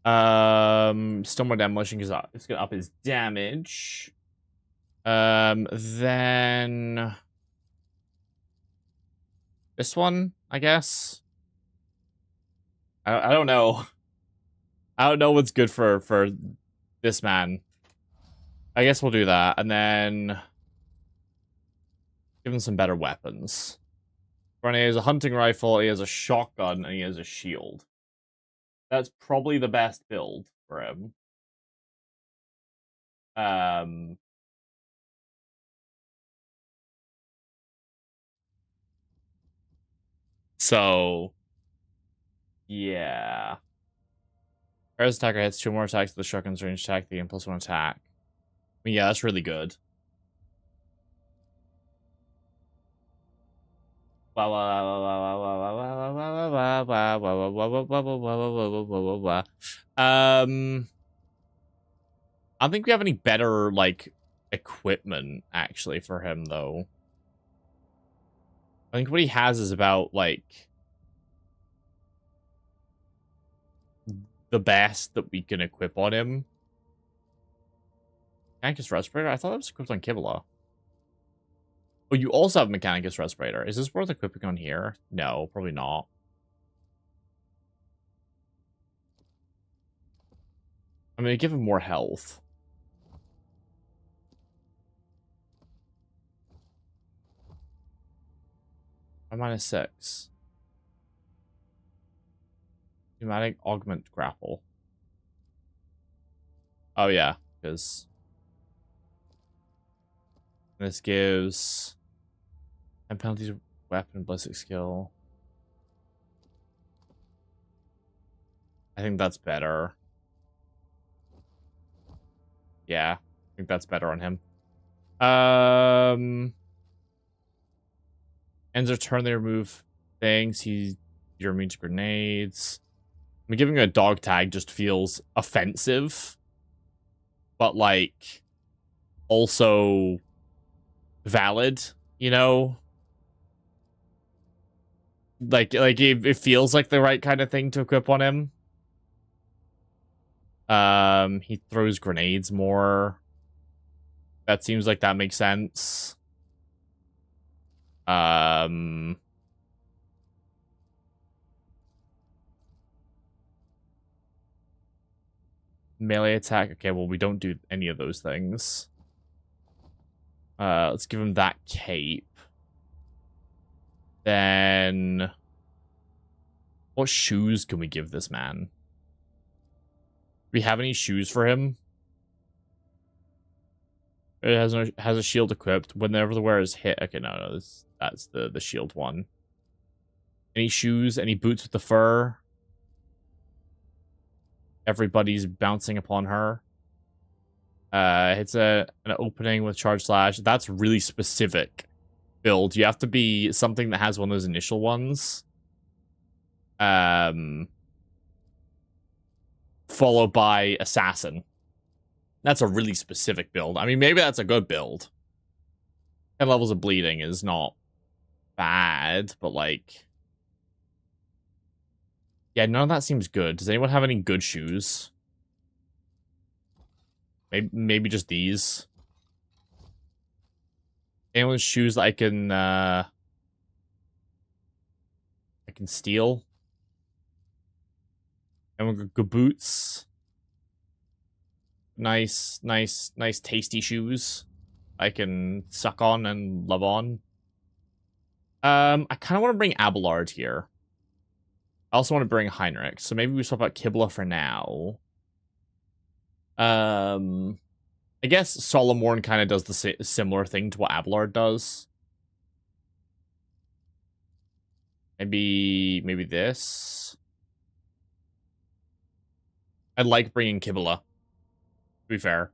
Still more demolition because it's gonna up his damage. Then this one, I guess. I don't know. I don't know what's good for this man. I guess we'll do that, and then give him some better weapons. He has a hunting rifle, he has a shotgun, and he has a shield. That's probably the best build for him. So yeah. First attacker hits 2 more attacks with the shotgun's range attack, the impulse 1 attack. I mean, yeah, that's really good. I don't think we have any better, like, equipment, actually, for him, though. I think what he has is about, like, the best that we can equip on him. Mechanicus Respirator? I thought that was equipped on Kibala. Oh, you also have Mechanicus Respirator. Is this worth equipping on here? No, probably not. I'm gonna give him more health. I'm -6. Pneumatic Augment Grapple. Oh, yeah, because this gives 10 penalties, weapon, ballistic skill. I think that's better. Yeah, I think that's better on him. Ends their turn, they remove things. You're immune to grenades. I mean, giving him a dog tag just feels offensive, but like also valid, you know? Like it feels like the right kind of thing to equip on him. He throws grenades more. That seems like that makes sense. Melee attack. Okay, well, we don't do any of those things. Let's give him that cape. Then... what shoes can we give this man? Do we have any shoes for him? It has a shield equipped. Whenever the wearer is hit... okay, no, that's the shield one. Any shoes? Any boots with the fur? Everybody's bouncing upon her. It's an opening with charge slash. That's really specific build. You have to be something that has one of those initial ones. Followed by assassin. That's a really specific build. I mean, maybe that's a good build. 10 levels of bleeding is not bad, but like... yeah, none of that seems good. Does anyone have any good shoes? Maybe just these. Anyone's shoes that I can steal? Anyone got good boots? Nice, tasty shoes I can suck on and love on. I kind of want to bring Abelard here. I also want to bring Heinrich, so maybe we swap out Kibla for now. I guess Solomorn kind of does the similar thing to what Abelard does. Maybe this. I like bringing Kibla, to be fair.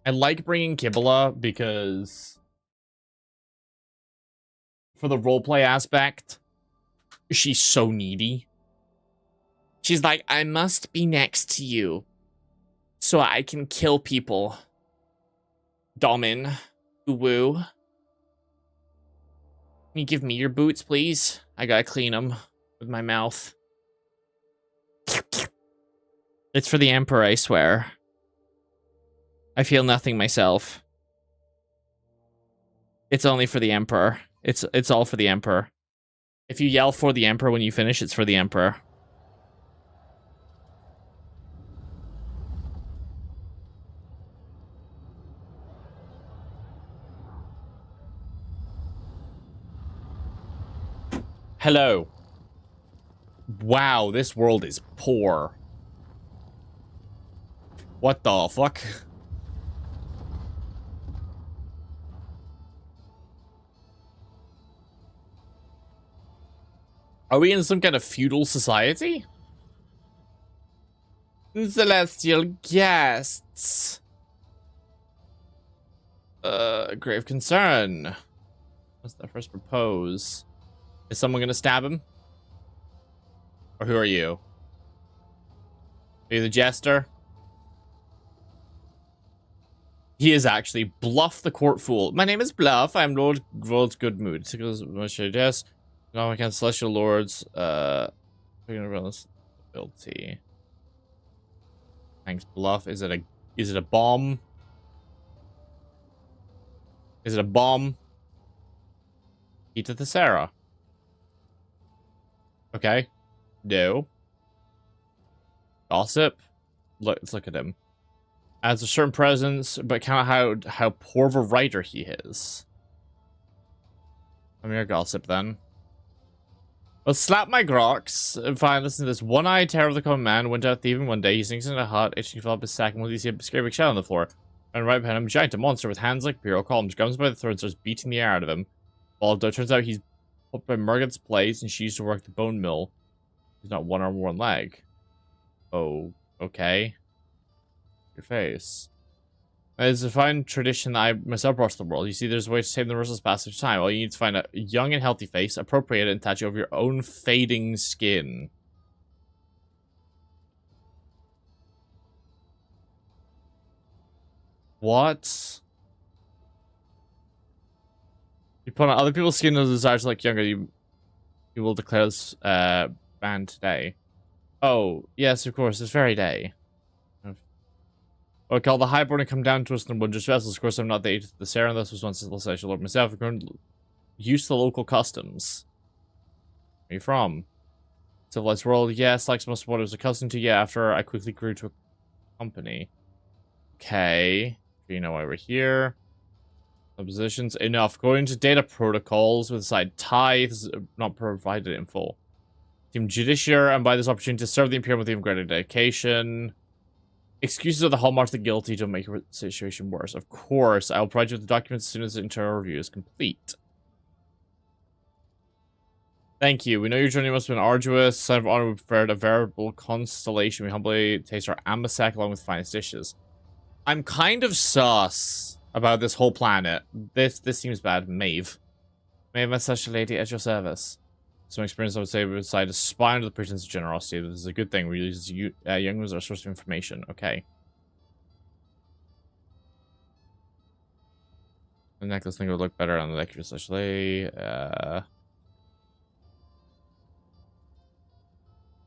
I like bringing Kibla because for the roleplay aspect, she's so needy. She's like, I must be next to you so I can kill people. Domin. Woo. Can you give me your boots, please? I gotta clean them with my mouth. It's for the Emperor, I swear. I feel nothing myself. It's only for the Emperor. It's all for the Emperor. If you yell for the Emperor when you finish, it's for the Emperor. Hello. Wow, this world is poor. What the fuck? Are we in some kind of feudal society? Celestial guests. Grave concern. What's that first propose? Is someone gonna stab him? Or who are you? Are you the jester? He is actually Bluff the court fool. My name is Bluff. I'm Lord Goodmood. Yes. No, I can't celestial lords. Ability. Thanks, Bluff. Is it a bomb? Is it a bomb? Eat to the Sarah. Okay. No. Gossip. Let's look at him. Adds a certain presence, but count how poor of a writer he is. I'm your gossip then. Well, slap my grox. And fine, listen to this. One-eyed terror of the common man went out thieving one day. He sinks in a hut, itching to fill up his sack, and when he sees a scary big shell on the floor. And right behind him, a giant monster with hands like imperial columns, grabs him by the throat and starts beating the air out of him. Well, it turns out he's put by Murgat's place, and she used to work the bone mill. He's not one arm, one leg. Oh, okay. Your face. It's a fine tradition that I myself brought to the world. You see, there's a way to save the merciless passage of time. All you need to find a young and healthy face, appropriate it, and attach it over your own fading skin. What? You put on other people's skin as a desire to look younger, you will declare this ban today. Oh, yes, of course, this very day. Well, call the highborn and come down to us in wondrous vessels. Of course, I'm not the agent of the Sarah, and this was once the celestial lord myself. I've grown used to the local customs. Where are you from? Civilized world, yes. Like most of what I was accustomed to, yeah. After I quickly grew to a company. Okay. Trino over here. Positions enough. Going to data protocols with side tithes not provided in full. Team Judiciary, and by this opportunity to serve the Imperium with even greater dedication. Excuses are the hallmarks of the guilty to make the situation worse. Of course, I'll provide you with the documents as soon as the internal review is complete. Thank you. We know your journey must have been arduous. Son of Honor, we prepared a veritable constellation. We humbly taste our ambasac along with finest dishes. I'm kind of sus about this whole planet. This seems bad. Maeve. Maeve, such a lady at your service. Some experience, I would say, we decided to spy under the pretense of generosity. This is a good thing. We use young ones as our source of information. Okay. The necklace thing would look better on the neck of your especially. Of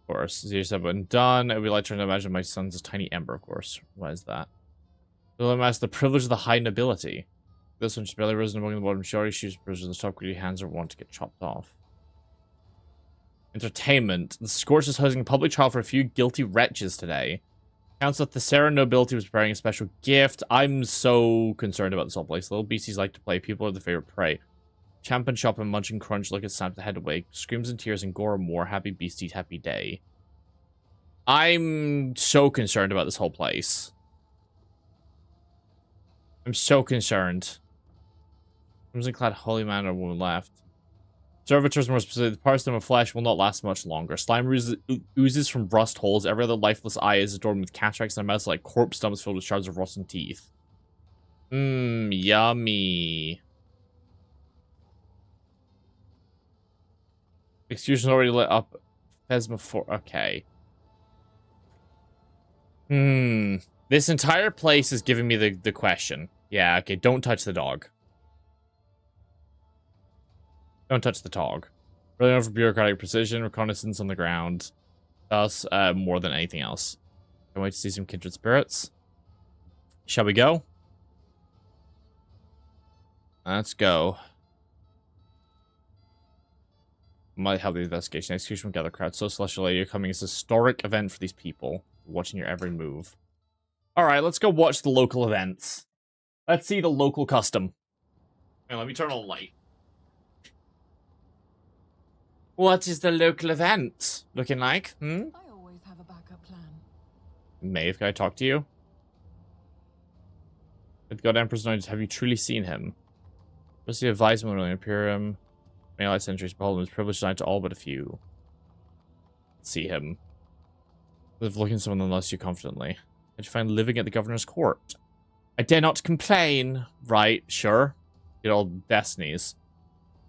course. 07 done. It would be like trying to imagine my son's a tiny ember, of course. Why is that? William has the privilege of the high nobility. This one just barely risen among the bottom majority. She's privilege of the top greedy hands are want to get chopped off. Entertainment. The Scorch is hosting a public trial for a few guilty wretches today. Council of the Sarah nobility was preparing a special gift. I'm so concerned about this whole place. Little beasties like to play. People are the favorite prey. Champ and chop and munch and crunch look at snap the head awake. Screams and tears and gore more. Happy beasties, happy day. I'm so concerned about this whole place. I'm so concerned. Crimson-clad holy man or woman left. Servitors, more specifically, the parts of flesh will not last much longer. Slime oozes from rust holes. Every other lifeless eye is adorned with cataracts and mouths like corpse stumps filled with shards of rotten teeth. Mmm, yummy. Execution already lit up. Phasma 4. Okay. This entire place is giving me the question. Yeah, okay, don't touch the dog. Don't touch the dog. Really known for bureaucratic precision, reconnaissance on the ground. Thus, more than anything else. Can't wait to see some kindred spirits. Shall we go? Let's go. Might help the investigation. Execution will gather crowd. So celestial lady, you're coming as a historic event for these people. Watching your every move. Alright, let's go watch the local events. Let's see the local custom. Hey, let me turn on the light. What is the local event looking like? I always have a backup plan. Maeve, can I talk to you? The God Emperor's anointed. Have you truly seen him? What's the advisement on the Imperium? Many light centuries behold him is privileged denied to all but a few. See him. Live looking someone unless you confidently. How'd you find living at the governor's court? I dare not complain. Right, sure. Get all destinies.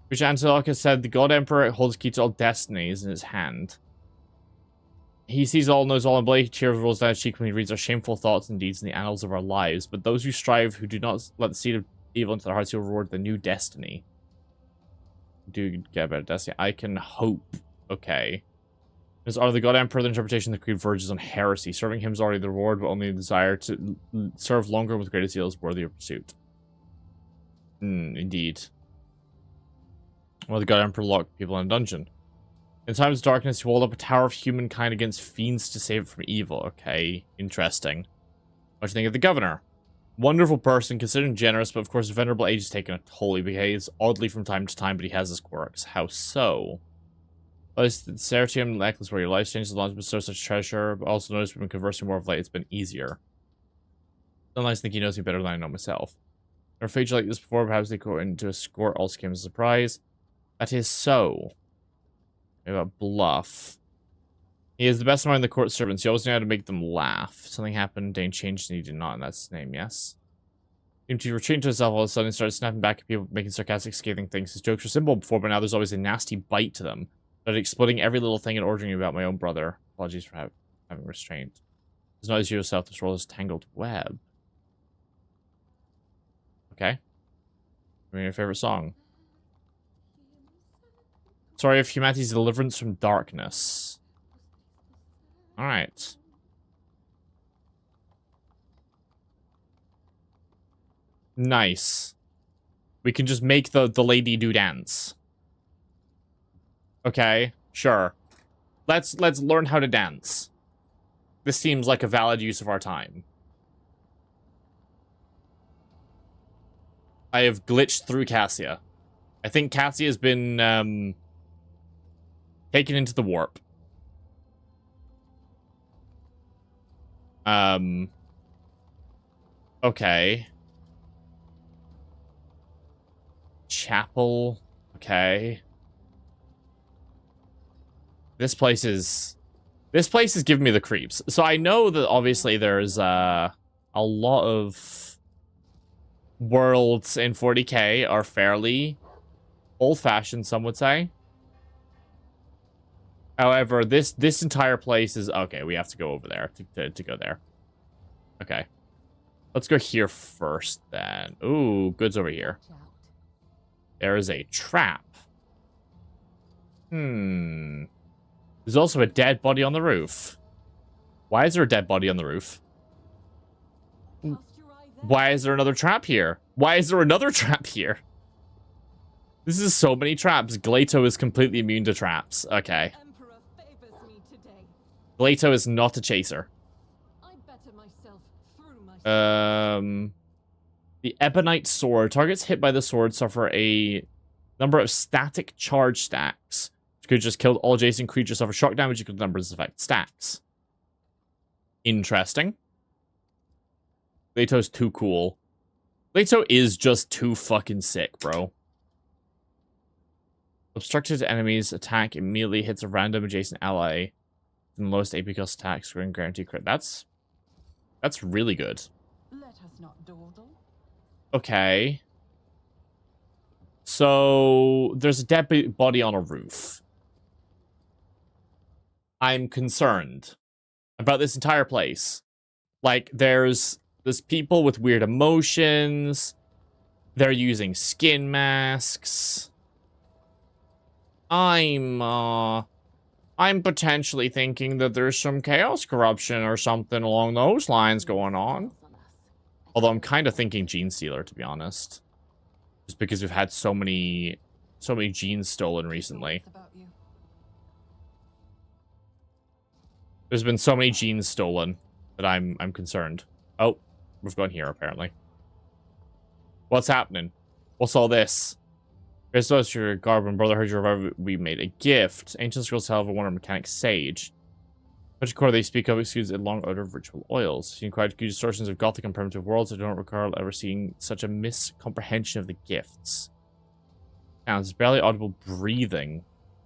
Which Antilochus said the God Emperor holds key to all destinies in his hand. He sees all, knows all, and Blake tears rolls down his cheek when he reads our shameful thoughts and deeds in the annals of our lives. But those who strive, who do not let the seed of evil into their hearts, he will reward the new destiny. Do get a better destiny. I can hope. Okay. As are the God Emperor, the interpretation of the creed verges on heresy. Serving him is already the reward, but only the desire to serve longer with greater zeal is worthy of pursuit. Indeed. Well, the God Emperor locked people in a dungeon. In times of darkness, he walled up a tower of humankind against fiends to save it from evil. Okay, interesting. What do you think of the governor? Wonderful person, considered generous, but of course, venerable age has taken a toll. He behaves oddly from time to time, but he has his quirks. How so? Well, it's the Ceratium necklace where your life changes as long as you bestow such treasure, but also notice we've been conversing more of late. It's been easier. Sometimes I think he knows me better than I know myself. There are fates like this before, perhaps they go into a score also came as a surprise. That is so. Maybe a bluff. He is the best among the court servants. He always knew how to make them laugh. Something happened, Dane changed, and he did not, and that's his name, yes? Seemed to retreat into himself all of a sudden and started snapping back at people, making sarcastic, scathing things. His jokes were simple before, but now there's always a nasty bite to them. But exploding every little thing and ordering about my own brother. Apologies for having restraint. It's not as you yourself, this world is tangled web. Okay. Give me your favorite song. Story of humanity's deliverance from darkness. Alright. Nice. We can just make the lady do dance. Okay, sure. Let's learn how to dance. This seems like a valid use of our time. I have glitched through Cassia. I think Cassia has been taken into the warp. Okay. Chapel. Okay. This place is giving me the creeps. So I know that obviously there's a lot of worlds in 40K are fairly old-fashioned, some would say. However, this entire place is okay. We have to go over there to go there. Okay, let's go here first then. Ooh, goods over here. There is a trap. There's also a dead body on the roof. Why is there a dead body on the roof? Why is there another trap here? Why is there another trap here? This is so many traps. Glato is completely immune to traps. Okay. Glato is not a chaser. The Ebonite Sword. Targets hit by the sword suffer a number of static charge stacks. Which could just kill all adjacent creatures, suffer shock damage equal to numbers of effect stacks. Interesting. Glato's too cool. Glato is just too fucking sick, bro. Obstructed enemies attack immediately hits a random adjacent ally. And the lowest AP cost attack, scoring guaranteed crit. That's really good. Let us not dawdle. Okay. So there's a dead body on a roof. I'm concerned about this entire place. Like, there's people with weird emotions. They're using skin masks. I'm potentially thinking that there's some chaos corruption or something along those lines going on. Although I'm kind of thinking Gene Stealer, to be honest. Just because we've had so many genes stolen recently. There's been so many genes stolen that I'm concerned. Oh, we've gone here apparently. What's happening? What's all this? Here's those your Garb brother heard you revive. We made a gift. Ancient scrolls, however, one mechanic sage. Which core they speak of exudes a long odor of ritual oils. You inquired good distortions of gothic and primitive worlds. I don't recall ever seeing such a miscomprehension of the gifts. Sounds barely audible breathing.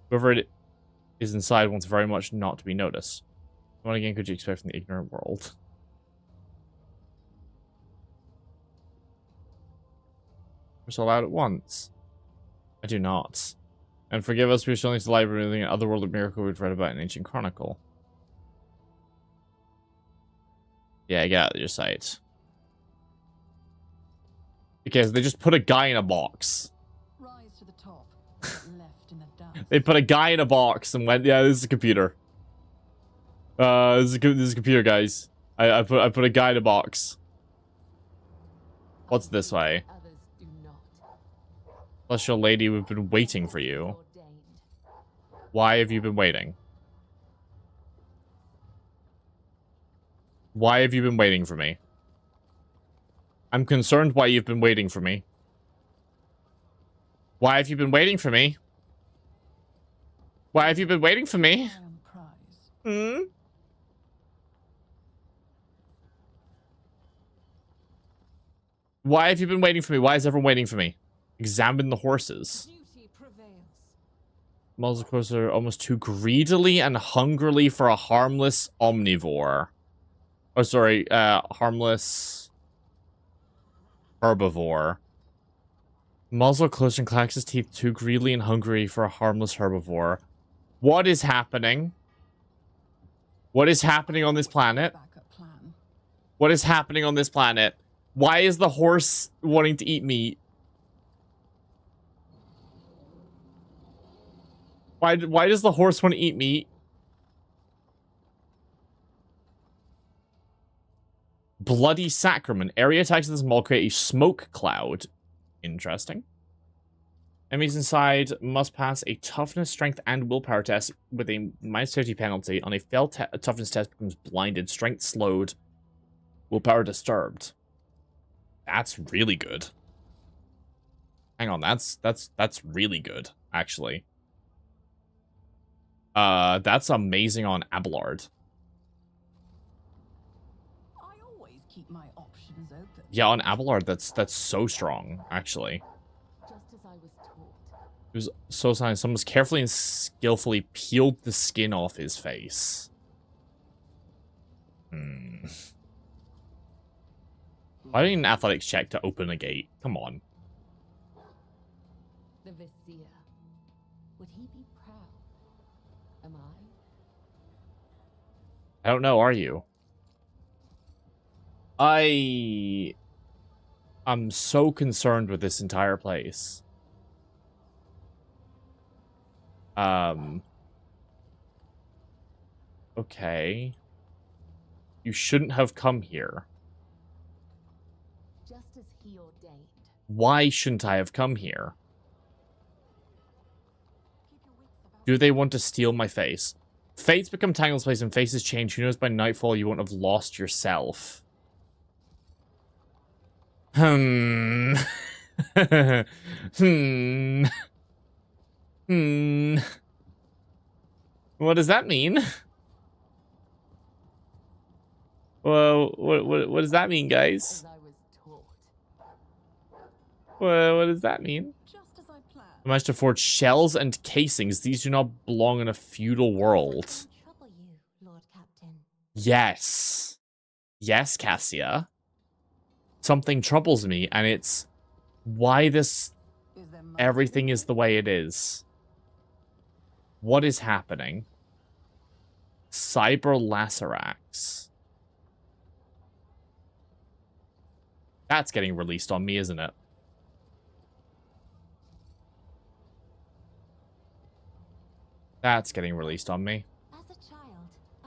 Whoever it is inside wants very much not to be noticed. What again could you expect from the ignorant world? We're so loud at once. I do not. And forgive us, we are showing to the library an otherworldly miracle we've read about in Ancient Chronicle. Yeah, get out of your sight. Because they just put a guy in a box. Rise to the top. Left in the dust. They put a guy in a box and went, yeah, this is a computer. This is a computer, guys. I put a guy in a box. What's this way? Celestial lady, we've been waiting for you. Why have you been waiting? Why have you been waiting for me? I'm concerned why you've been waiting for me. Why have you been waiting for me? Why have you been waiting for me? Hmm? Why have you been waiting for me? Why is everyone waiting for me? Examine the horses. Muzzle closer almost too greedily and hungrily for a harmless omnivore. Oh, sorry, harmless herbivore. Muzzle closer and clacks his teeth too greedily and hungry for a harmless herbivore. What is happening? What is happening on this planet? What is happening on this planet? Why is the horse wanting to eat meat? Why does the horse want to eat meat? Bloody Sacrament. Area attacks this mall create a smoke cloud. Interesting. Enemies inside must pass a toughness, strength, and willpower test with a -50 penalty. On a failed toughness test, becomes blinded, strength slowed, willpower disturbed. That's really good. Hang on, that's really good, actually. That's amazing on Abelard. I always keep my options open. Yeah, on Abelard, that's so strong, actually. Just as I was taught. It was so silent. Someone's carefully and skillfully peeled the skin off his face. I need an athletics check to open a gate. Come on. The Vizier. Would he be proud? Am I? I don't know, are you? I'm so concerned with this entire place. Okay. You shouldn't have come here. Just as he ordained. Why shouldn't I have come here? Do they want to steal my face? Fates become Tangle's place and faces change. Who knows by nightfall you won't have lost yourself. Hmm. Hmm. Hmm. What does that mean? Well, what does that mean, guys? As I was taught. Well, what does that mean? Just as I planned. I managed to forge shells and casings. These do not belong in a feudal world. Trouble you, Lord Captain. Yes. Yes, Cassia. Something troubles me, and it's why this Is there much everything is the way it is. What is happening? Cyber Lacerax. That's getting released on me, isn't it? That's getting released on me. As a child,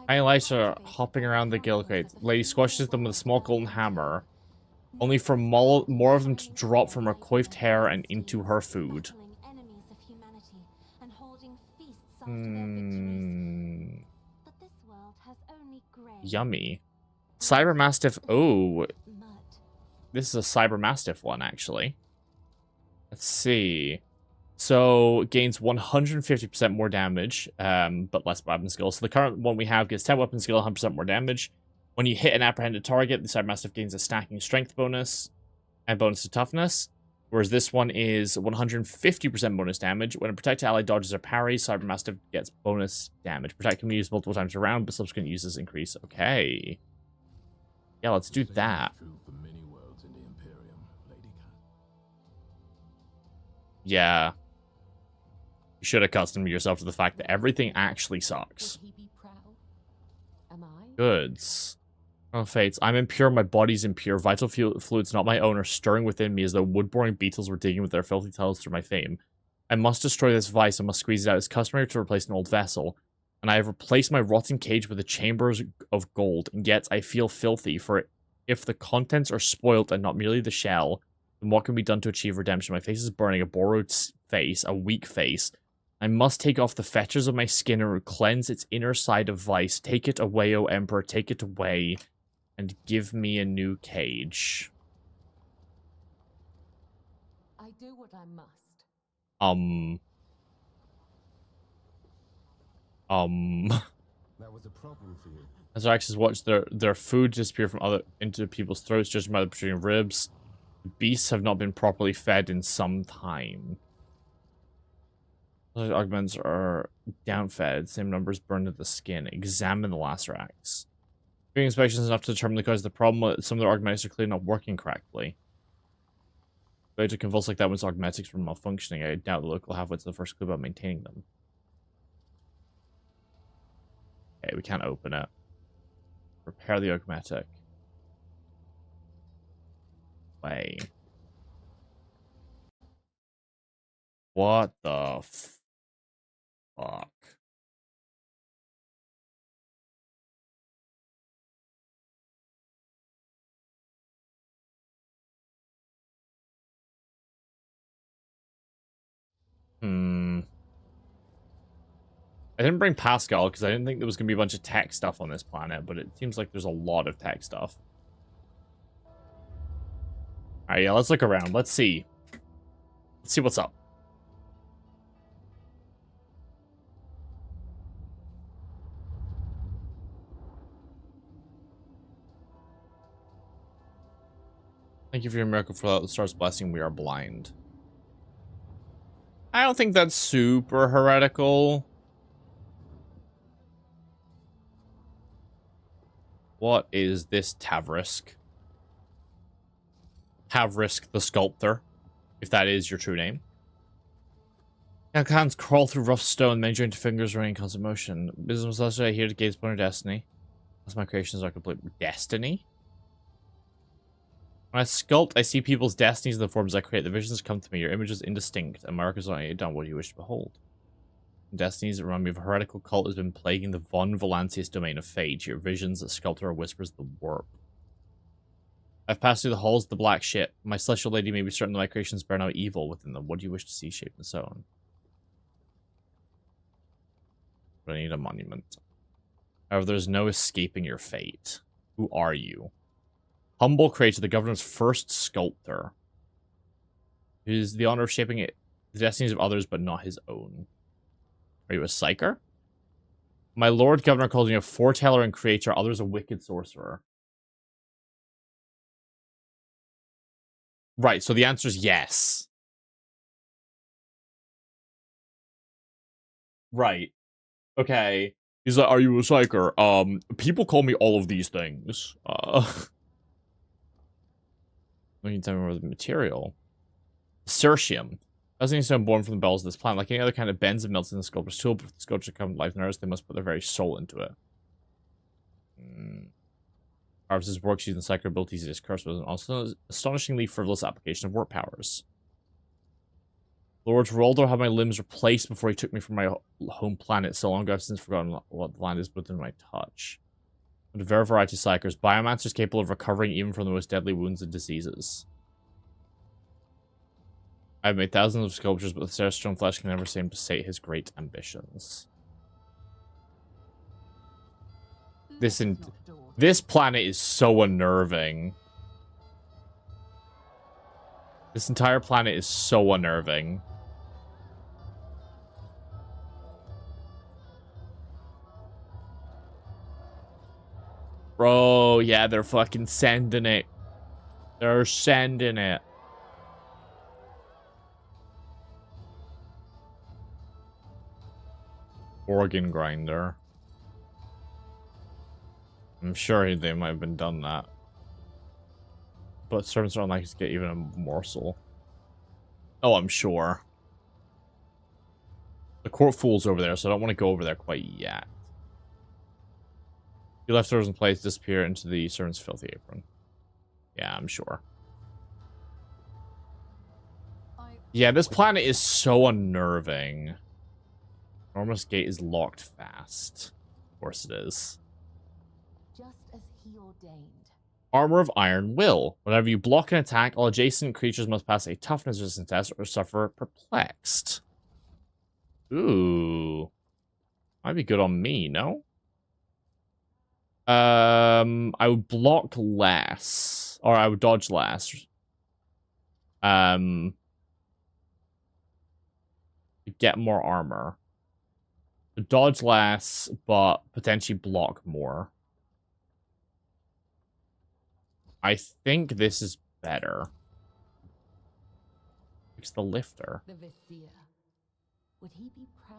I and Elisha hopping around the guild crates. Lady squashes them with a small golden hammer, only for more of them to drop from her coiffed hair and into her food. Enemies of humanity and holding feasts after their victories. But this world has only gray. Yummy. Cyber Mastiff. Oh, Mud. this is a Cyber Mastiff one, actually. Let's see. So, gains 150% more damage, but less weapon skill. So the current one we have gets 10 weapon skill, 100% more damage. When you hit an apprehended target, the Cyber Mastiff gains a stacking strength bonus and bonus to toughness. Whereas this one is 150% bonus damage. When a protected ally dodges or parries, Cyber Mastiff gets bonus damage. Protect can be used multiple times around, but subsequent uses increase. Okay. Yeah, let's do that. Yeah. You should accustom yourself to the fact that everything actually sucks. Would he be proud? Am I? Goods. Oh, fates. I'm impure, my body's impure. Vital fluids not my own are stirring within me as though wood-boring beetles were digging with their filthy tails through my fame. I must destroy this vice. I must squeeze it out. It's customary to replace an old vessel. And I have replaced my rotten cage with a chamber of gold. And yet I feel filthy, for if the contents are spoilt and not merely the shell, then what can be done to achieve redemption? My face is burning, a borrowed face, a weak face. I must take off the fetters of my skin and cleanse its inner side of vice. Take it away, O Emperor, take it away, and give me a new cage. I do what I must. That was a problem for you. As Axis watch their food disappear from into people's throats, judging by the protruding ribs. Beasts have not been properly fed in some time. Those augments are downfed. Same numbers burned to the skin. Examine the lacerax. Doing inspections is enough to determine the cause of the problem. Some of the augmetics are clearly not working correctly. But to convulse like that when augmetics were malfunctioning, I doubt the local halfwits the first clue about maintaining them. Okay, we can't open it. Repair the augmetic. Way. What the fuck? Hmm. I didn't bring Pascal because I didn't think there was going to be a bunch of tech stuff on this planet, but it seems like there's a lot of tech stuff. Alright, yeah, let's look around. Let's see. Let's see what's up. Thank you for your miracle. For the star's blessing, we are blind. I don't think that's super heretical. What is this Tavrisk? Tavrisk the Sculptor, if that is your true name. Now hands crawl through rough stone, many jointed fingers remain constant motion. Business celestial here to gaze upon her destiny. As my creations are complete with destiny. When I sculpt, I see people's destinies in the forms I create. The visions come to me. Your image is indistinct, and markers on it done what you wish to behold. Destinies that remind me of a heretical cult has been plaguing the Von Valancius domain of fate. Your visions, a sculptor, whispers the warp. I've passed through the halls of the black ship. My celestial lady may be certain that my creations bear no evil within them. What do you wish to see shaped and sown? But I need a monument. However, there's no escaping your fate. Who are you? Humble creator, the governor's first sculptor. Who is the honor of shaping it, the destinies of others, but not his own. Are you a psyker? My lord governor calls me a foreteller and creator, others a wicked sorcerer. Right, so the answer is yes. Right. Okay. He's like, are you a psyker? People call me all of these things. You can tell me more the material. Certium. Doesn't need stone born from the bells of this plant. Like any other kind of bends and melts in the sculptor's tool, but for the sculpture to come to life and earth, they must put their very soul into it. Carves his works using psychic abilities he is cursed with, and also an astonishingly frivolous application of warp powers. Lord Roldo had my limbs replaced before he took me from my home planet. So long ago, I've since forgotten what the land is within my touch. But a very variety of psychers. Biomancers capable of recovering even from the most deadly wounds and diseases. I've made thousands of sculptures, but the Sarastone flesh can never seem to sate his great ambitions. This planet is so unnerving. This entire planet is so unnerving. Bro, yeah, they're fucking sending it. They're sending it. Organ grinder. I'm sure they might have been done that. But servants are unlikely to get even a morsel. Oh, I'm sure. The court fool's over there, so I don't want to go over there quite yet. You left doors in place, disappear into the servant's filthy apron. Yeah, I'm sure. Yeah, this planet is so unnerving. Enormous gate is locked fast. Of course it is. Just as he ordained. Armor of Iron Will. Whenever you block an attack, all adjacent creatures must pass a toughness resistance test or suffer perplexed. Ooh. Might be good on me, no? I would block less. Or I would dodge less. Get more armor. Dodge less, but potentially block more. I think this is better. It's the lifter. The Vizier. Would he be proud?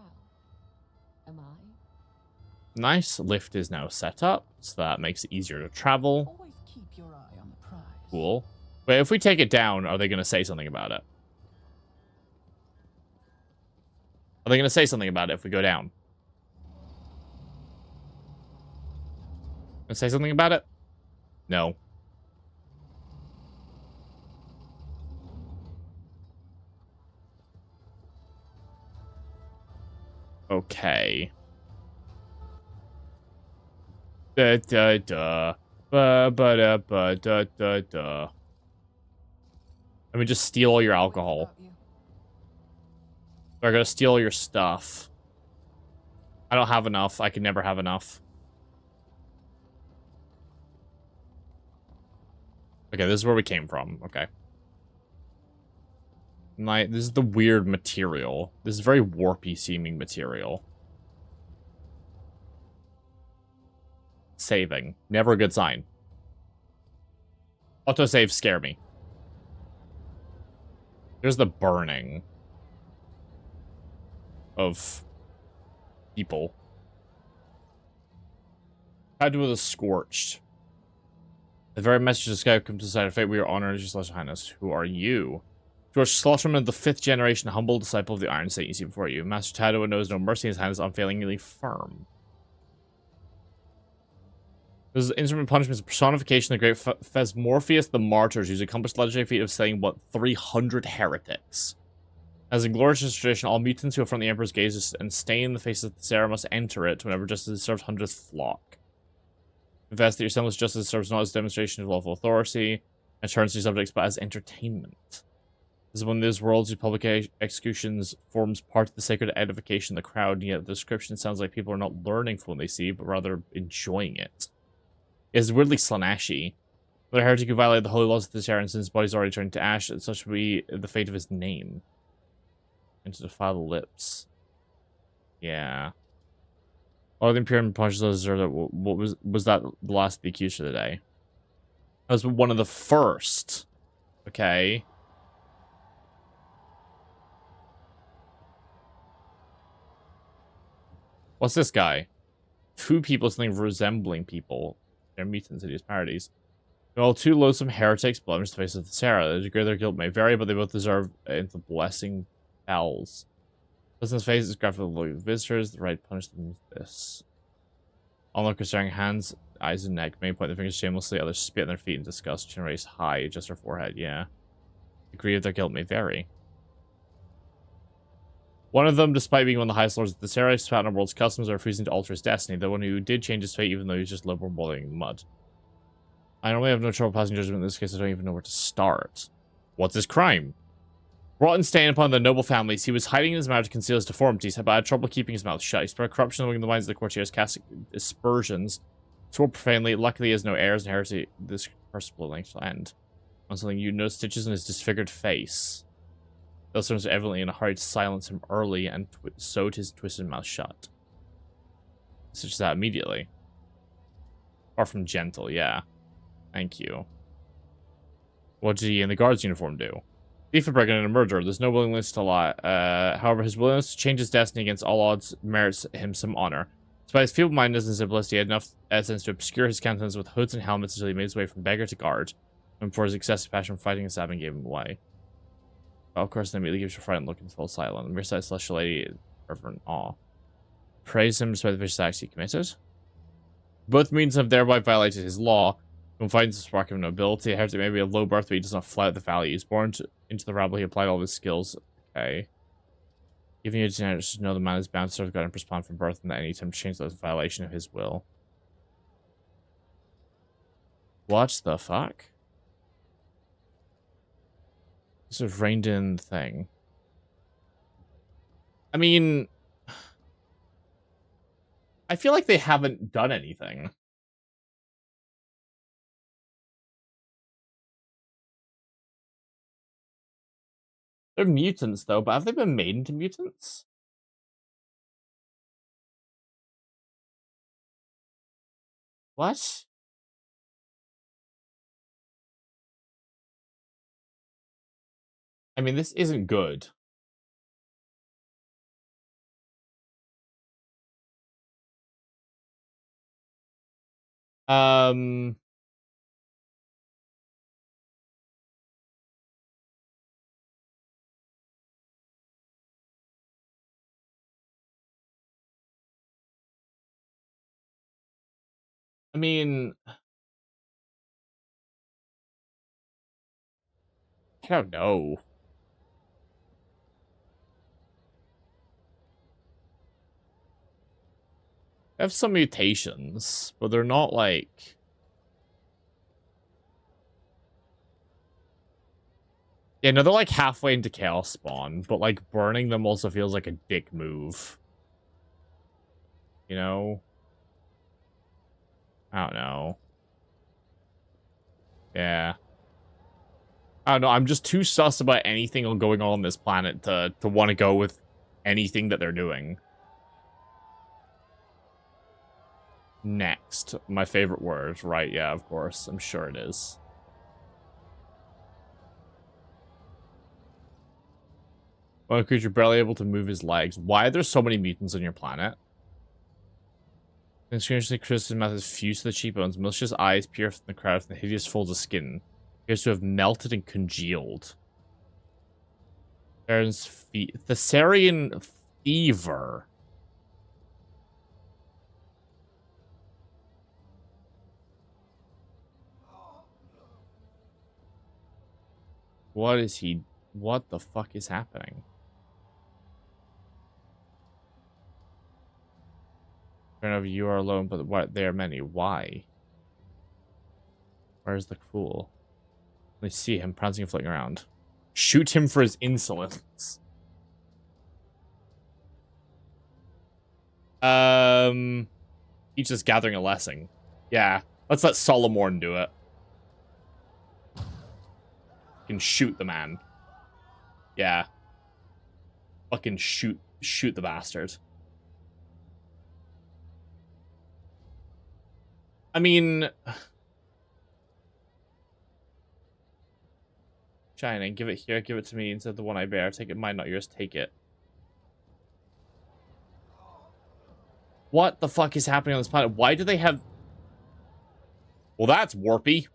Am I? Nice. Lift is now set up, so that makes it easier to travel. Always keep your eye on the prize. Cool. But if we take it down, are they going to say something about it? Are they going to say something about it if we go down? Gonna say something about it? No. Okay. Da da da. Ba ba da ba da da da. Let me just steal all your alcohol. They're gonna steal your stuff. I don't have enough. I can never have enough. Okay, this is where we came from. Okay. This is the weird material. This is very warpy seeming material. Saving. Never a good sign. Autosave scare me. There's the burning of people. Tied to the scorched. The very message of the sky comes to the side of fate. We are honored, your celestial highness. Who are you? George Slaughterman, the 5th generation, humble disciple of the Iron Saint you see before you. Master Tadua knows no mercy, his hand is unfailingly firm. This instrument punishment is a personification of the great Phasmorpheus the Martyrs, who's accomplished legendary feat of slaying, what, 300 heretics. As a glorious tradition, all mutants who affront the Emperor's gaze and stain the face of the Sarah must enter it whenever justice serves hundredth flock. Confess that your semblance justice serves not as a demonstration of lawful authority, and turns to your subjects, but as entertainment. This is one of those worlds whose public executions forms part of the sacred edification of the crowd, and yet the description sounds like people are not learning from what they see, but rather enjoying it. It's weirdly Slaneshi. But a heretic who violated the holy laws of the Terran, since his body's already turned to ash, and such will be the fate of his name. And to defile the lips. Yeah. Oh, the Imperium punches those are what was that the last of the accused of the day? That was one of the first. Okay. What's this guy? 2 people, something resembling people. They're mutants, hideous parodies. Well, 2 loathsome heretics blemish the face of the Sarah. The degree of their guilt may vary, but they both deserve the blessing bells. Person's face is graphic of visitors. The right punish them with this. Onlookers staring hands, eyes, and neck. Many point their fingers shamelessly. Others spit on their feet in disgust. Chin raised high, adjust their forehead. Yeah. The degree of their guilt may vary. One of them, despite being one of the highest lords of the Sarah, spat on the world's customs, are refusing to alter his destiny. The one who did change his fate, even though he was just liberal boiling in mud. I normally have no trouble passing judgment in this case. I don't even know where to start. What's his crime? Brought and stained upon the noble families, he was hiding in his mouth to conceal his deformities, but had trouble keeping his mouth shut. He spread corruption among the minds of the courtiers, cast aspersions, swore profanely. Luckily, he has no heirs, and heresy this cursible length shall end. On something you notice stitches in his disfigured face. Those servants are evidently in a hurry to silence him early and sewed his twisted mouth shut. Stitches out immediately. Far from gentle, yeah. Thank you. What did he in the guard's uniform do? Thief, a brigand, and a murderer. There's no willingness to lie. However, his willingness to change his destiny against all odds merits him some honor. Despite his feeble-mindedness and simplicity, he had enough essence to obscure his countenance with hoods and helmets until he made his way from beggar to guard, and before his excessive passion for fighting and stabbing gave him away. Well, of course, then immediately gives you a frightened look and falls silent. The mere sight of celestial lady, reverent awe. Praise him despite the vicious acts he committed. Both means have thereby violated his law. Confines the spark of nobility. A heretic may be of low birth, but he does not flout the values. Born into the rabble, he applied all his skills. Okay. Even you to know the man is bound to serve God and respond from birth, and that any attempt to change that is a violation of his will. What the fuck? This is reined in thing. I mean, I feel like they haven't done anything. They're mutants, though, but have they been made into mutants? What? I mean, this isn't good. I mean, I don't know. They have some mutations, but they're not like... Yeah, no, they're like halfway into Chaos Spawn, but like burning them also feels like a dick move. You know? I don't know. Yeah. I don't know, I'm just too sus about anything going on this planet to want to go with anything that they're doing. Next. My favorite word, right? Yeah, of course. I'm sure it is. One creature barely able to move his legs. Why are there so many mutants on your planet? Strangely, Chris's mouth is fused to the cheekbones. Malicious eyes peer from the crowd from the hideous folds of skin. Appears to have melted and congealed. Thessarian fever. What is he? What the fuck is happening? You are alone, but what? There are many. Why? Where's the fool? Let me see him prancing and floating around. Shoot him for his insolence. He's just gathering a lesson. Yeah, let's let Solomon do it. Can shoot the man. Yeah. Fucking shoot the bastard. I mean, China, give it here, give it to me instead of the one I bear. Take it, mine, not yours. Take it. What the fuck is happening on this planet? Why do they have... Well, that's warpy.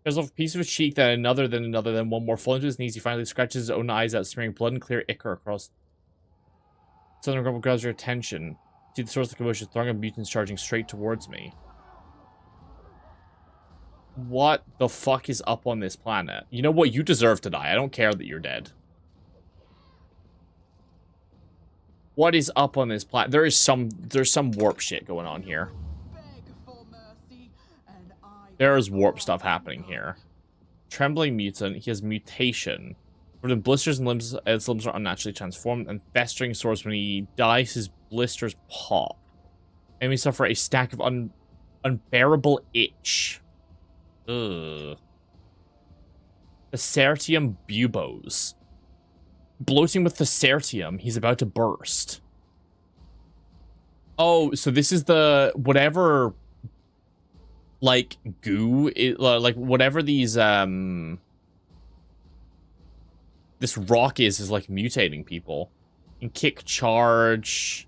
There's a piece of his cheek, then another, then one more. Falling to his knees, he finally scratches his own eyes out, smearing blood and clear ichor across. Southern grumble grabs your attention. See the source of the commotion, throng of mutants charging straight towards me. What the fuck is up on this planet? You know what? You deserve to die. I don't care that you're dead. What is up on this planet? There's some warp shit going on here. There's warp stuff happening here. Trembling mutant. He has mutation. For the blisters and limbs, his limbs are unnaturally transformed, and festering sores. When he dies, his blisters pop. Enemies suffer a stack of unbearable itch. Ugh. Thessertium bubos. Bloating with Thessertium, he's about to burst. Oh, so this is the whatever, like goo, like whatever these this rock is like mutating people. And kick charge.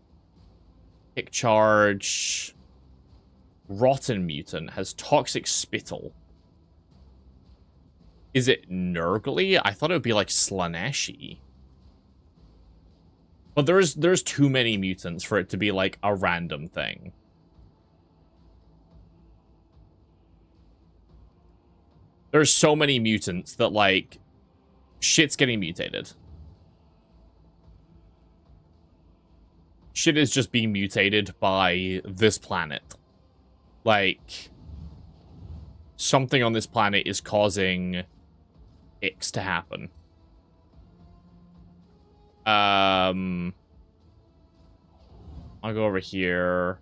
Rotten mutant has toxic spittle. Is it Nurgly? I thought it would be like Slaneshi. But there's too many mutants for it to be like a random thing. There's so many mutants that like shit's getting mutated. Shit is just being mutated by this planet. Like something on this planet is causing X to happen. I'll go over here.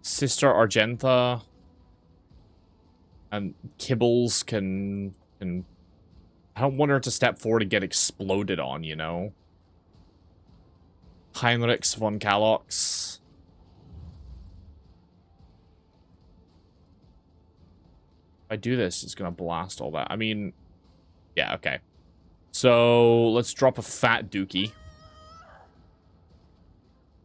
Sister Argentha and Kibbles can I don't want her to step forward and get exploded on, you know? Heinrichs von Kalox. If I do this, it's gonna blast all that. I mean, yeah, okay. So let's drop a fat dookie.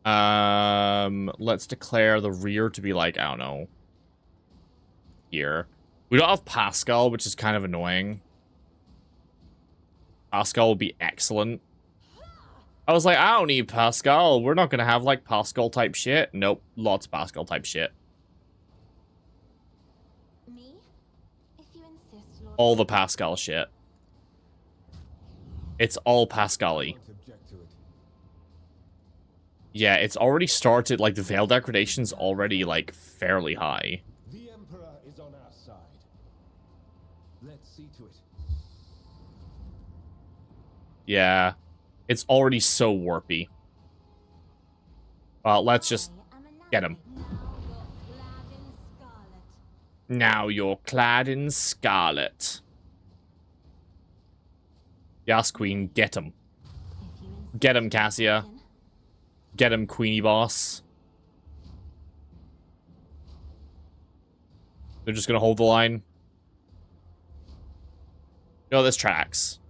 Let's declare the rear to be like, I don't know, here. We don't have Pascal, which is kind of annoying. Pascal will be excellent. I was like, I don't need Pascal. We're not gonna have like Pascal type shit. Nope, lots of Pascal type shit. Me? If you insist, Lord. All the Pascal shit. It's all Pascal-y. Yeah, it's already started, like, the Veil Degradation's already, like, fairly high. The Emperor is on our side. See to it. Yeah. It's already so warpy. Well, let's just get him. Now you're clad in scarlet. Yes, Queen, get him. Get him, Cassia. Get him, Queenie Boss. They're just gonna hold the line. No, this tracks.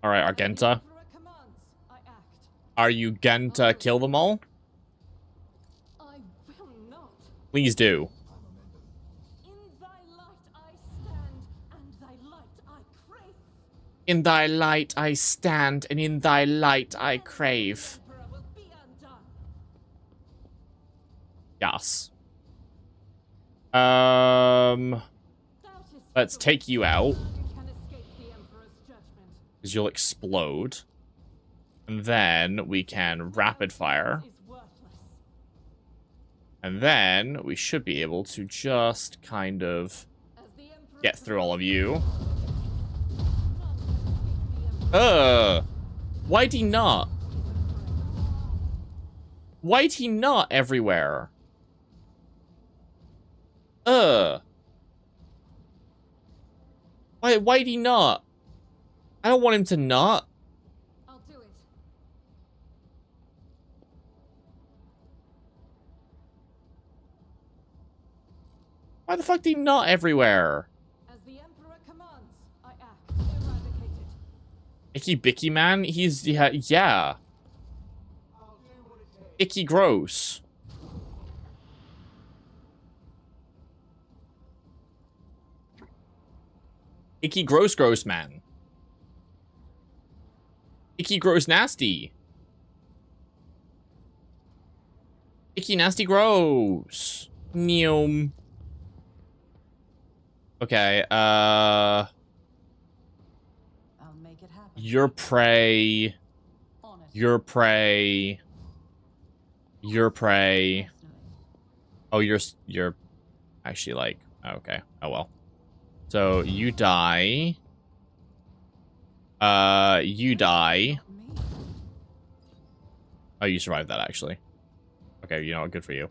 Alright, Argenta. Are you going to kill them all? I will not. Please do. In thy light I stand, and thy light I crave. In thy light I stand, and in thy light I crave. Emperor will be undone. Yes. Thou tis Let's take you out, none can escape the Emperor's judgment. because you'll explode. And then we can rapid fire. Is worthless. And then we should be able to just kind of As the Emperor get through all of you. none can escape the Emperor. Why'd he not? Why'd he not everywhere? Why'd he not? I don't want him to not. I'll do it. Why the fuck did he not everywhere? As the Emperor commands, I act. Eradicate it. Icky Bicky man? He's, yeah. Icky gross. Icky gross man. Icky gross nasty. Icky nasty gross. Neom. Okay, I'll make it happen. your prey. On it. Your prey. Your prey. Personally. Oh, you're actually like, okay. Oh well. So you die. You die. Me? Oh, you survived that actually. Okay, you know what? Good for you.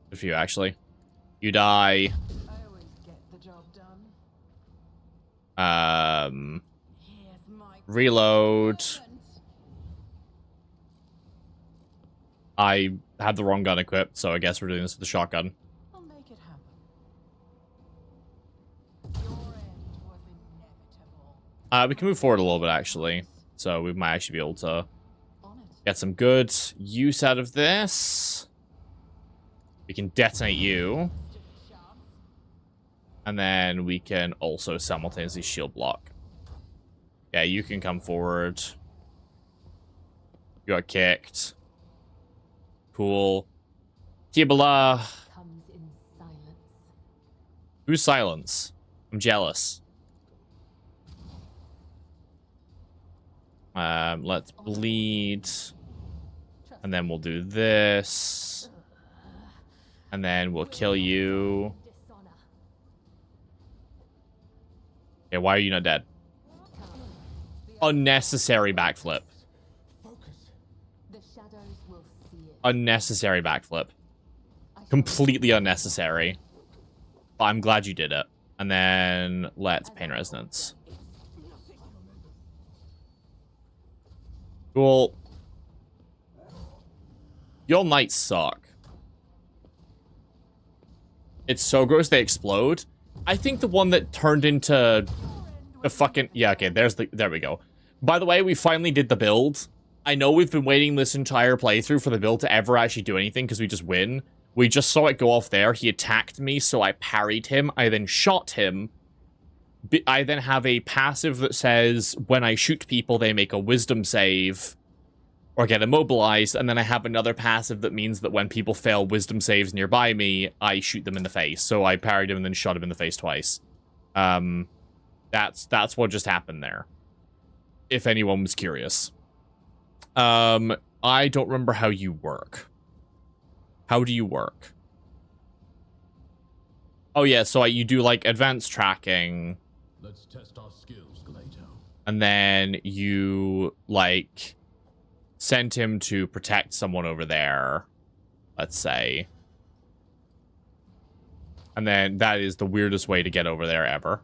Good for you, actually. You die. I always get the job done. Here's my Reload. servant. I had the wrong gun equipped, so I guess we're doing this with the shotgun. I'll make it happen. Your end was inevitable. We can move forward a little bit, actually. So we might actually be able to On it. get some good use out of this. We can detonate you. Stood a chance. And then we can also simultaneously shield block. Yeah, you can come forward. You got kicked. Cool. Kibala. Comes in silence. Who's silence? I'm jealous. Let's bleed. And then we'll do this. And then we'll kill you. Dishonor. Okay, why are you not dead? The Unnecessary backflip. Focus. The shadows will see it. Unnecessary backflip. I shall Completely unnecessary. But I'm glad you did it. And then let's pain resonance. Cool. Your knights suck. It's so gross they explode. I think the one that turned into the fucking... Yeah, okay, there we go. By the way, we finally did the build. I know we've been waiting this entire playthrough for the build to ever actually do anything because we just win. We just saw it go off there. He attacked me, so I parried him. I then shot him. I then have a passive that says, when I shoot people, they make a wisdom save or get immobilized. And then I have another passive that means that when people fail wisdom saves nearby me, I shoot them in the face. So I parried him and then shot him in the face twice. That's what just happened there. If anyone was curious. I don't remember how you work. How do you work? Oh yeah, so you do like advanced tracking. Let's test our skills, Glato. And then you like send him to protect someone over there, let's say. And then that is the weirdest way to get over there ever.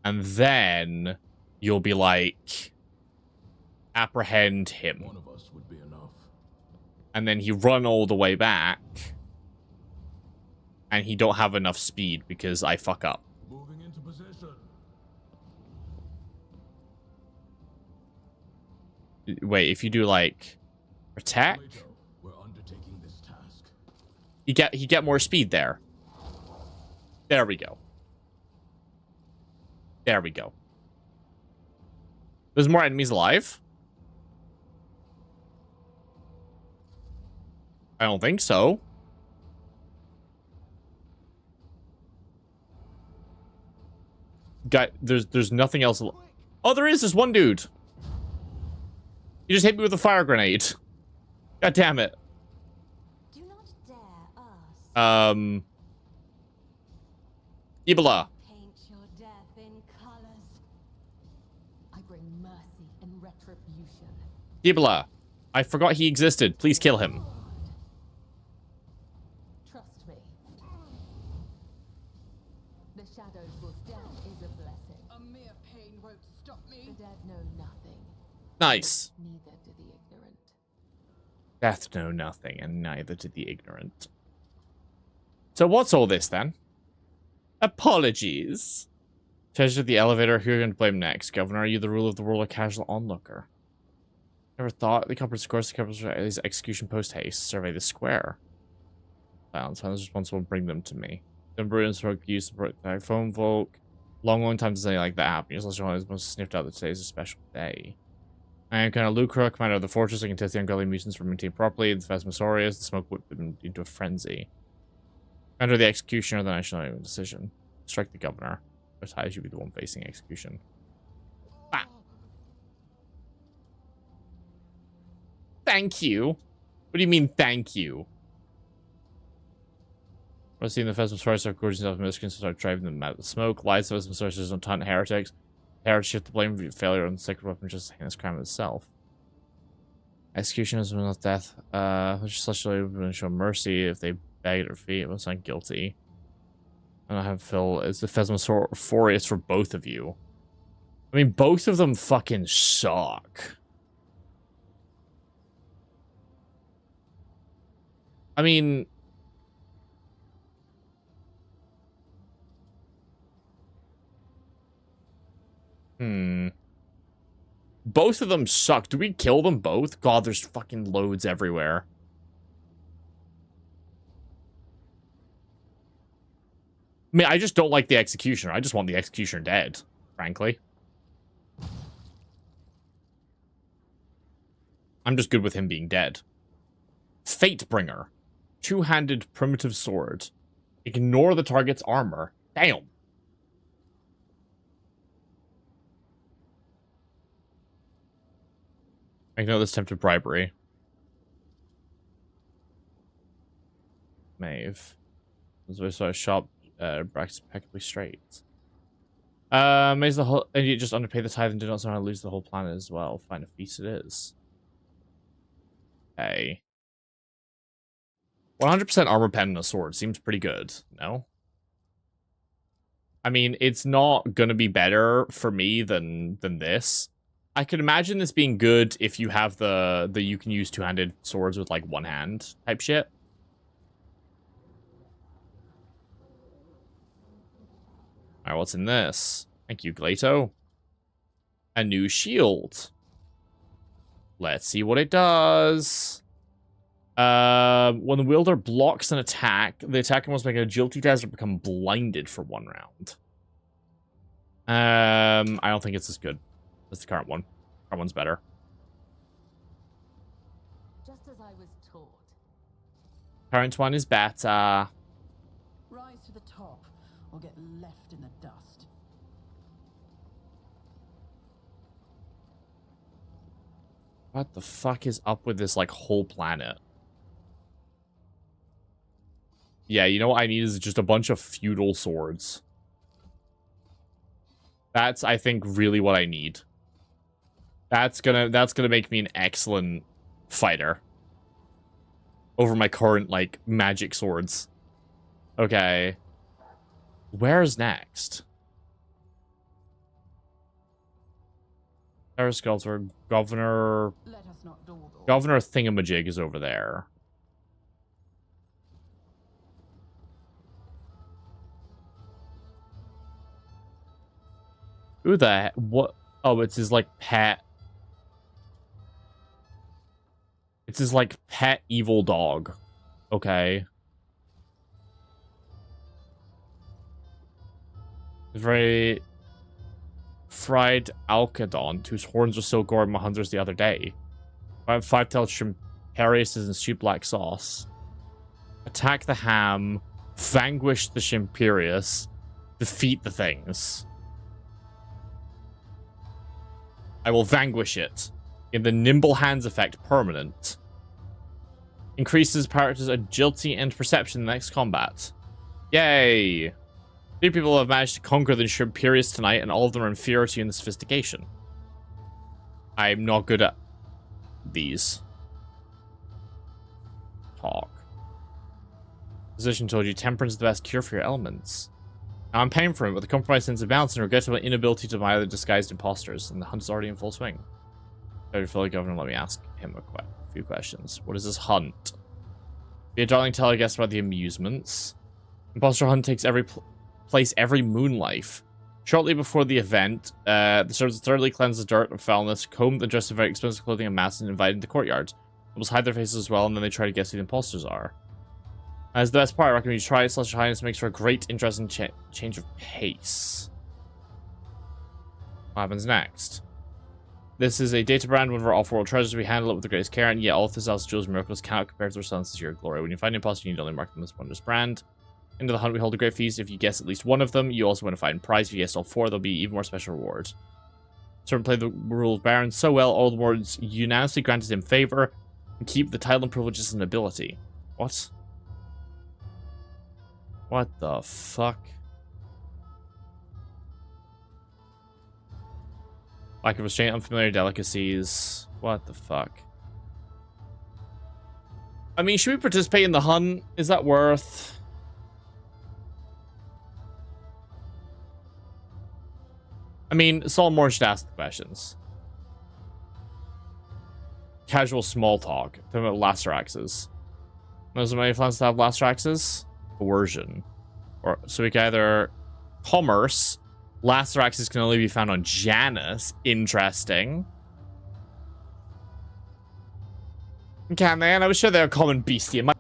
And then you'll be like, apprehend him. One of us would be enough. And then he run all the way back. And he don't have enough speed because I fuck up. Moving into position. Wait, if you do like protect, Glato, we're undertaking this task. you get more speed there. There we go. There we go. There's more enemies alive? I don't think so. There's nothing else. Oh, there is. There's one dude. He just hit me with a fire grenade. God damn it. Do not dare ask. Ebola. Paint your death in colors. I bring mercy and retribution. Ebola. I forgot he existed. Please kill him. Trust me. The shadows will death is a blessing. A mere pain won't stop me. The dead know nothing. Nice. Neither do the ignorant. Death know nothing, and neither did the ignorant. So what's all this then? Apologies. Treasure the elevator. Who are you going to blame next? Governor, are you the ruler of the world or casual onlooker? Never thought the culprit scores the culprit's execution post haste. Survey the square. Silence. When responsible, bring them to me. Then Bruins broke use the phone Volk. Long time to say like that happen. Your celestial eyes must have sniffed out that today is a special day. I am kind of Lucra, commander of the fortress. I can test the ungodly mutants from maintained properly. The Phasmosaurus, the smoke whipped them into a frenzy. Under the executioner, then I shall make a decision. Strike the governor. Or ties you be the one facing execution. Ah. Thank you. What do you mean, thank you? I've seen the Phasmosaurus start gorging themselves Miskins to start driving them out of the smoke. Lies of Phasmosaurus don't taunt heretics. Heretics shift the blame for failure on the sacred weapon just a heinous crime itself. Execution is not death. Celestially will show mercy if they beg their feet. It was not guilty. And I have Phil. It's the Phasmosaurus for both of you. I mean, both of them fucking suck. I mean, both of them suck. Do we kill them both? God, there's fucking loads everywhere. I mean, I just don't like the executioner. I just want the executioner dead, frankly. I'm just good with him being dead. Fatebringer. Two-handed primitive sword. Ignore the target's armor. Damn. I know this attempted bribery. Maeve. This was shop brackets impeccably straight. Is the whole idiot just underpay the tithe and did not somehow lose the whole planet as well? Fine, a feast it is. Hey. 100% armor pen and a sword seems pretty good, no? I mean, it's not gonna be better for me than this. I could imagine this being good if you have the you can use two-handed swords with like one hand type shit. Alright, what's in this? Thank you, Glato. A new shield. Let's see what it does. When the wielder blocks an attack, the attacker must make an agility test or become blinded for 1 round. I don't think it's as good as the current one. Current one's better. Just as I was taught. Current one is better. Rise to the top, or get left in the dust. What the fuck is up with this, like, whole planet? Yeah, you know what I need is just a bunch of feudal swords. That's, I think, really what I need. That's gonna make me an excellent fighter over my current, like, magic swords. Okay. Where's next? There's Governor Let us not dawdle. Governor Thingamajig is over there. Who the what? Oh, it's his like pet. It's his like pet evil dog. Okay. It's very fried Alcadon, whose horns were so gory my hunters the other day. Five-tailed Shimparius is in stew black sauce. Attack the ham, vanquish the Shimparius, defeat the things. I will vanquish it. In the nimble hands effect, permanent. Increases character's agility and perception in the next combat. Yay! 3 people have managed to conquer the Shimparius tonight, and all of them are inferior to you in sophistication. I'm not good at these. Talk. Physician told you temperance is the best cure for your ailments. Now I'm paying for it with a compromised sense of balance and regrettable inability to buy the disguised imposters, and the hunt is already in full swing. Better fellow governor, let me ask him a few questions. What is this hunt? Be a darling, tell our guests about the amusements. Imposter hunt takes place every moon life. Shortly before the event, the servants thoroughly cleanse the dirt of foulness, comb and dress in very expensive clothing and masks, and invite into the courtyard. Nobles hide their faces as well, and then they try to guess who the imposters are. As the best part, I recommend you try it. Slash Highness makes for a great, interesting change of pace. What happens next? This is a data brand, one of our off-world treasures. We handle it with the greatest care, and yet all of this else, jewels and miracles cannot compare to our son's sincere glory. When you find an imposter, you need only mark them as wondrous brand. Into the hunt, we hold a great feast. If you guess at least one of them, you also win a fine prize. If you guess all 4, there'll be even more special rewards. Servant played the role of Baron so well, all the wards unanimously granted him favor and keep the title and privileges and ability. What? What the fuck? Lack of restraint, unfamiliar delicacies. What the fuck? I mean, should we participate in the hunt? Is that worth... I mean, Solomor should ask the questions. Casual small talk. Talking about Laceraxes. Knows how many plans to have Laceraxes? Coercion. Or so we can either commerce. Laceraxes can only be found on Janus. Interesting. Can they? And I was sure they're a common beastie. Might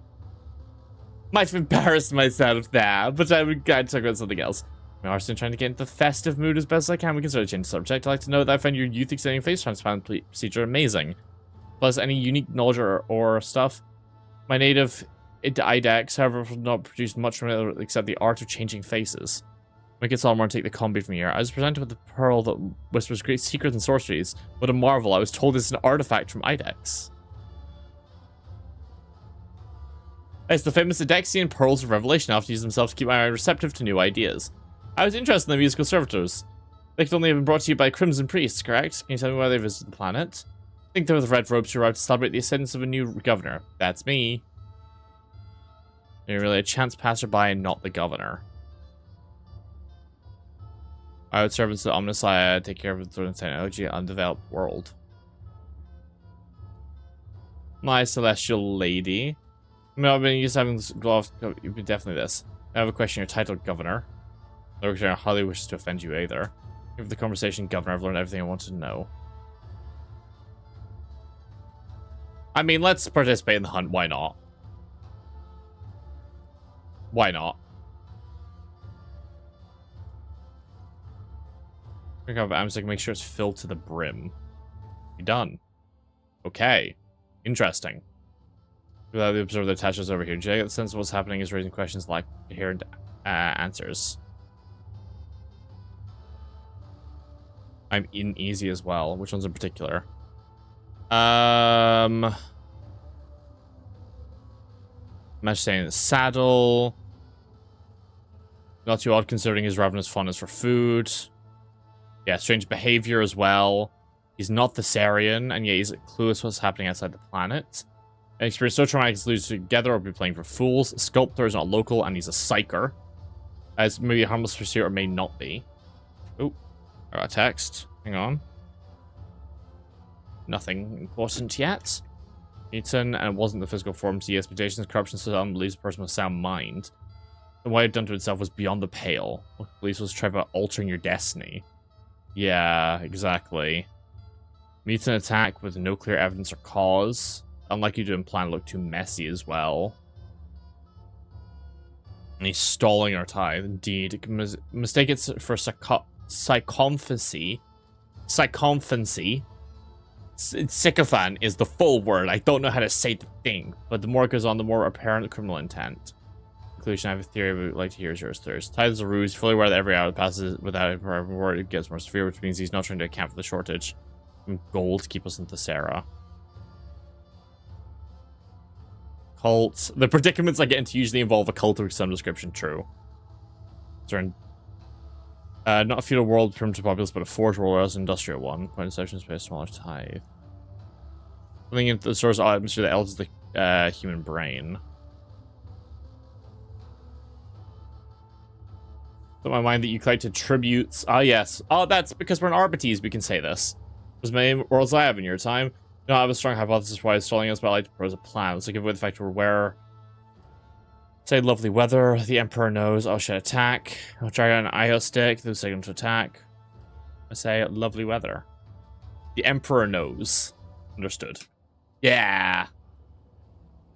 have embarrassed myself there, but I would talk about something else. I'm also trying to get into the festive mood as best as I can. We can sort of change the subject. I'd like to know that I find your youth extending face transplant procedure amazing. Plus, any unique knowledge or stuff. My native IDEX, however, will not produce much from it except the art of changing faces. Make it Solomon take the combi from here. I was presented with the pearl that whispers great secrets and sorceries. What a marvel. I was told it's an artifact from IDEX. It's the famous Idexian pearls of revelation. I have to use themselves to keep my mind receptive to new ideas. I was interested in the musical servitors. They could only have been brought to you by Crimson Priests, correct? Can you tell me why they visited the planet? I think they were the red robes who arrived to celebrate the ascendance of a new governor. That's me. You're really a chance passerby and not the governor. I would servants to the Omnissiah take care of the technology undeveloped world. My celestial lady. I mean, I've been used to having this glove. You'd be definitely this. I have a question. Your title, governor. I hardly wish to offend you either. Give the conversation, governor. I've learned everything I wanted to know. I mean, let's participate in the hunt. Why not? Why not? Pick up Amsec, make sure it's filled to the brim. Be done. Okay. Interesting. Without the observer that attaches over here. Jay, get the sense of what's happening is raising questions like coherent answers. I'm in easy as well. Which ones in particular? Mesh staying in the saddle. Not too odd considering his ravenous fondness for food. Yeah, strange behavior as well. He's not Thessarian, and yet he's clueless what's happening outside the planet. An experience so traumatic as lose together or be playing for fools. Sculptor is not local, and he's a psyker. As maybe a harmless pursuit or may not be. Oh, I got a text. Hang on. Nothing important yet. Newton, and it wasn't the physical forms. The expectations, corruption, so believes a person with sound mind. And what it had done to itself was beyond the pale. What police was trying about altering your destiny. Yeah, exactly. Meets an attack with no clear evidence or cause. Unlike you to imply, look too messy as well. And he's stalling our tithe. Indeed, mistake it for psychomphancy. Psychomphancy. Sycophant is the full word. I don't know how to say the thing, but the more it goes on, the more apparent criminal intent. Conclusion: I have a theory, but would like to hear yours first. Tithe is a ruse, fully aware that every hour that passes without a reward, it gets more severe, which means he's not trying to account for the shortage. Gold to keep us in Thessera. Cults. The predicaments I get into usually involve a cult of some description. True. Not a feudal world with primitive populace, but a forge world, or else an industrial one. Point inception space, smaller tithe. Something into the source of atmosphere that alters the human brain. So my mind that you collected tributes. Ah, yes. Oh, that's because we're in Arbites, we can say this. Was many worlds I have in your time. You don't have a strong hypothesis why it's stalling us, but I like to propose a plan. Let's give away the fact we're where. Say lovely weather. The Emperor knows. Oh shit, attack. I'll drag out an IO stick. They'll say him to attack. I say lovely weather. The Emperor knows. Understood. Yeah.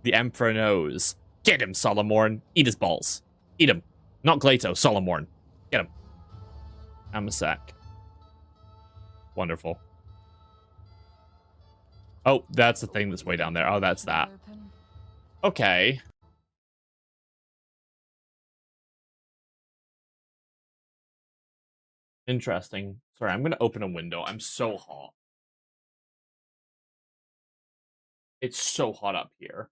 The Emperor knows. Get him, Solomorn. Eat his balls. Eat him. Not Glato, Solomorn. Get him. I'm a sack. Wonderful. Oh, that's the thing that's way down there. Oh, that's that. Okay. Interesting. Sorry, I'm going to open a window. I'm so hot. It's so hot up here.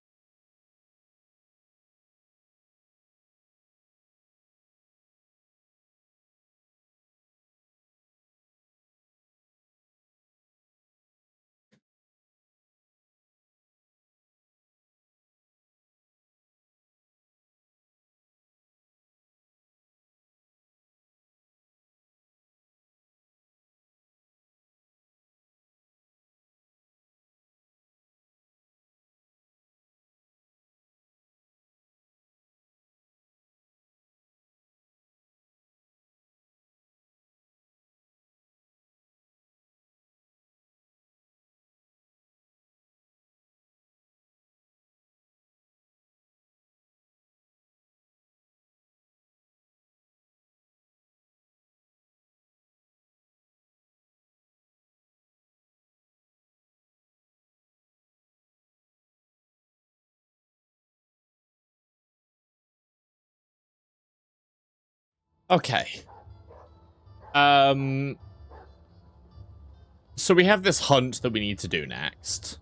Okay. So we have this hunt that we need to do next.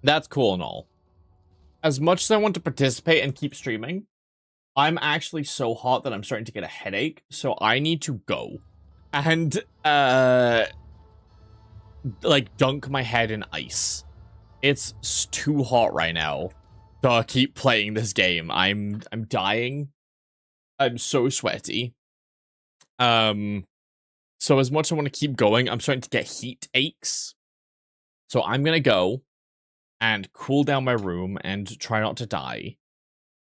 That's cool and all. As much as I want to participate and keep streaming, I'm actually so hot that I'm starting to get a headache, so I need to go. And, like, dunk my head in ice. It's too hot right now to keep playing this game. I'm dying. I'm so sweaty. So as much as I want to keep going, I'm starting to get heat aches. So I'm gonna go and cool down my room and try not to die.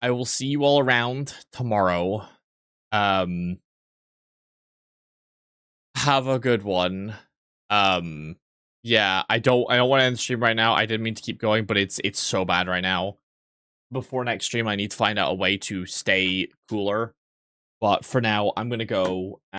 I will see you all around tomorrow. Have a good one. Yeah, I don't want to end the stream right now. I didn't mean to keep going, but it's so bad right now. Before next stream, I need to find out a way to stay cooler. But for now, I'm gonna go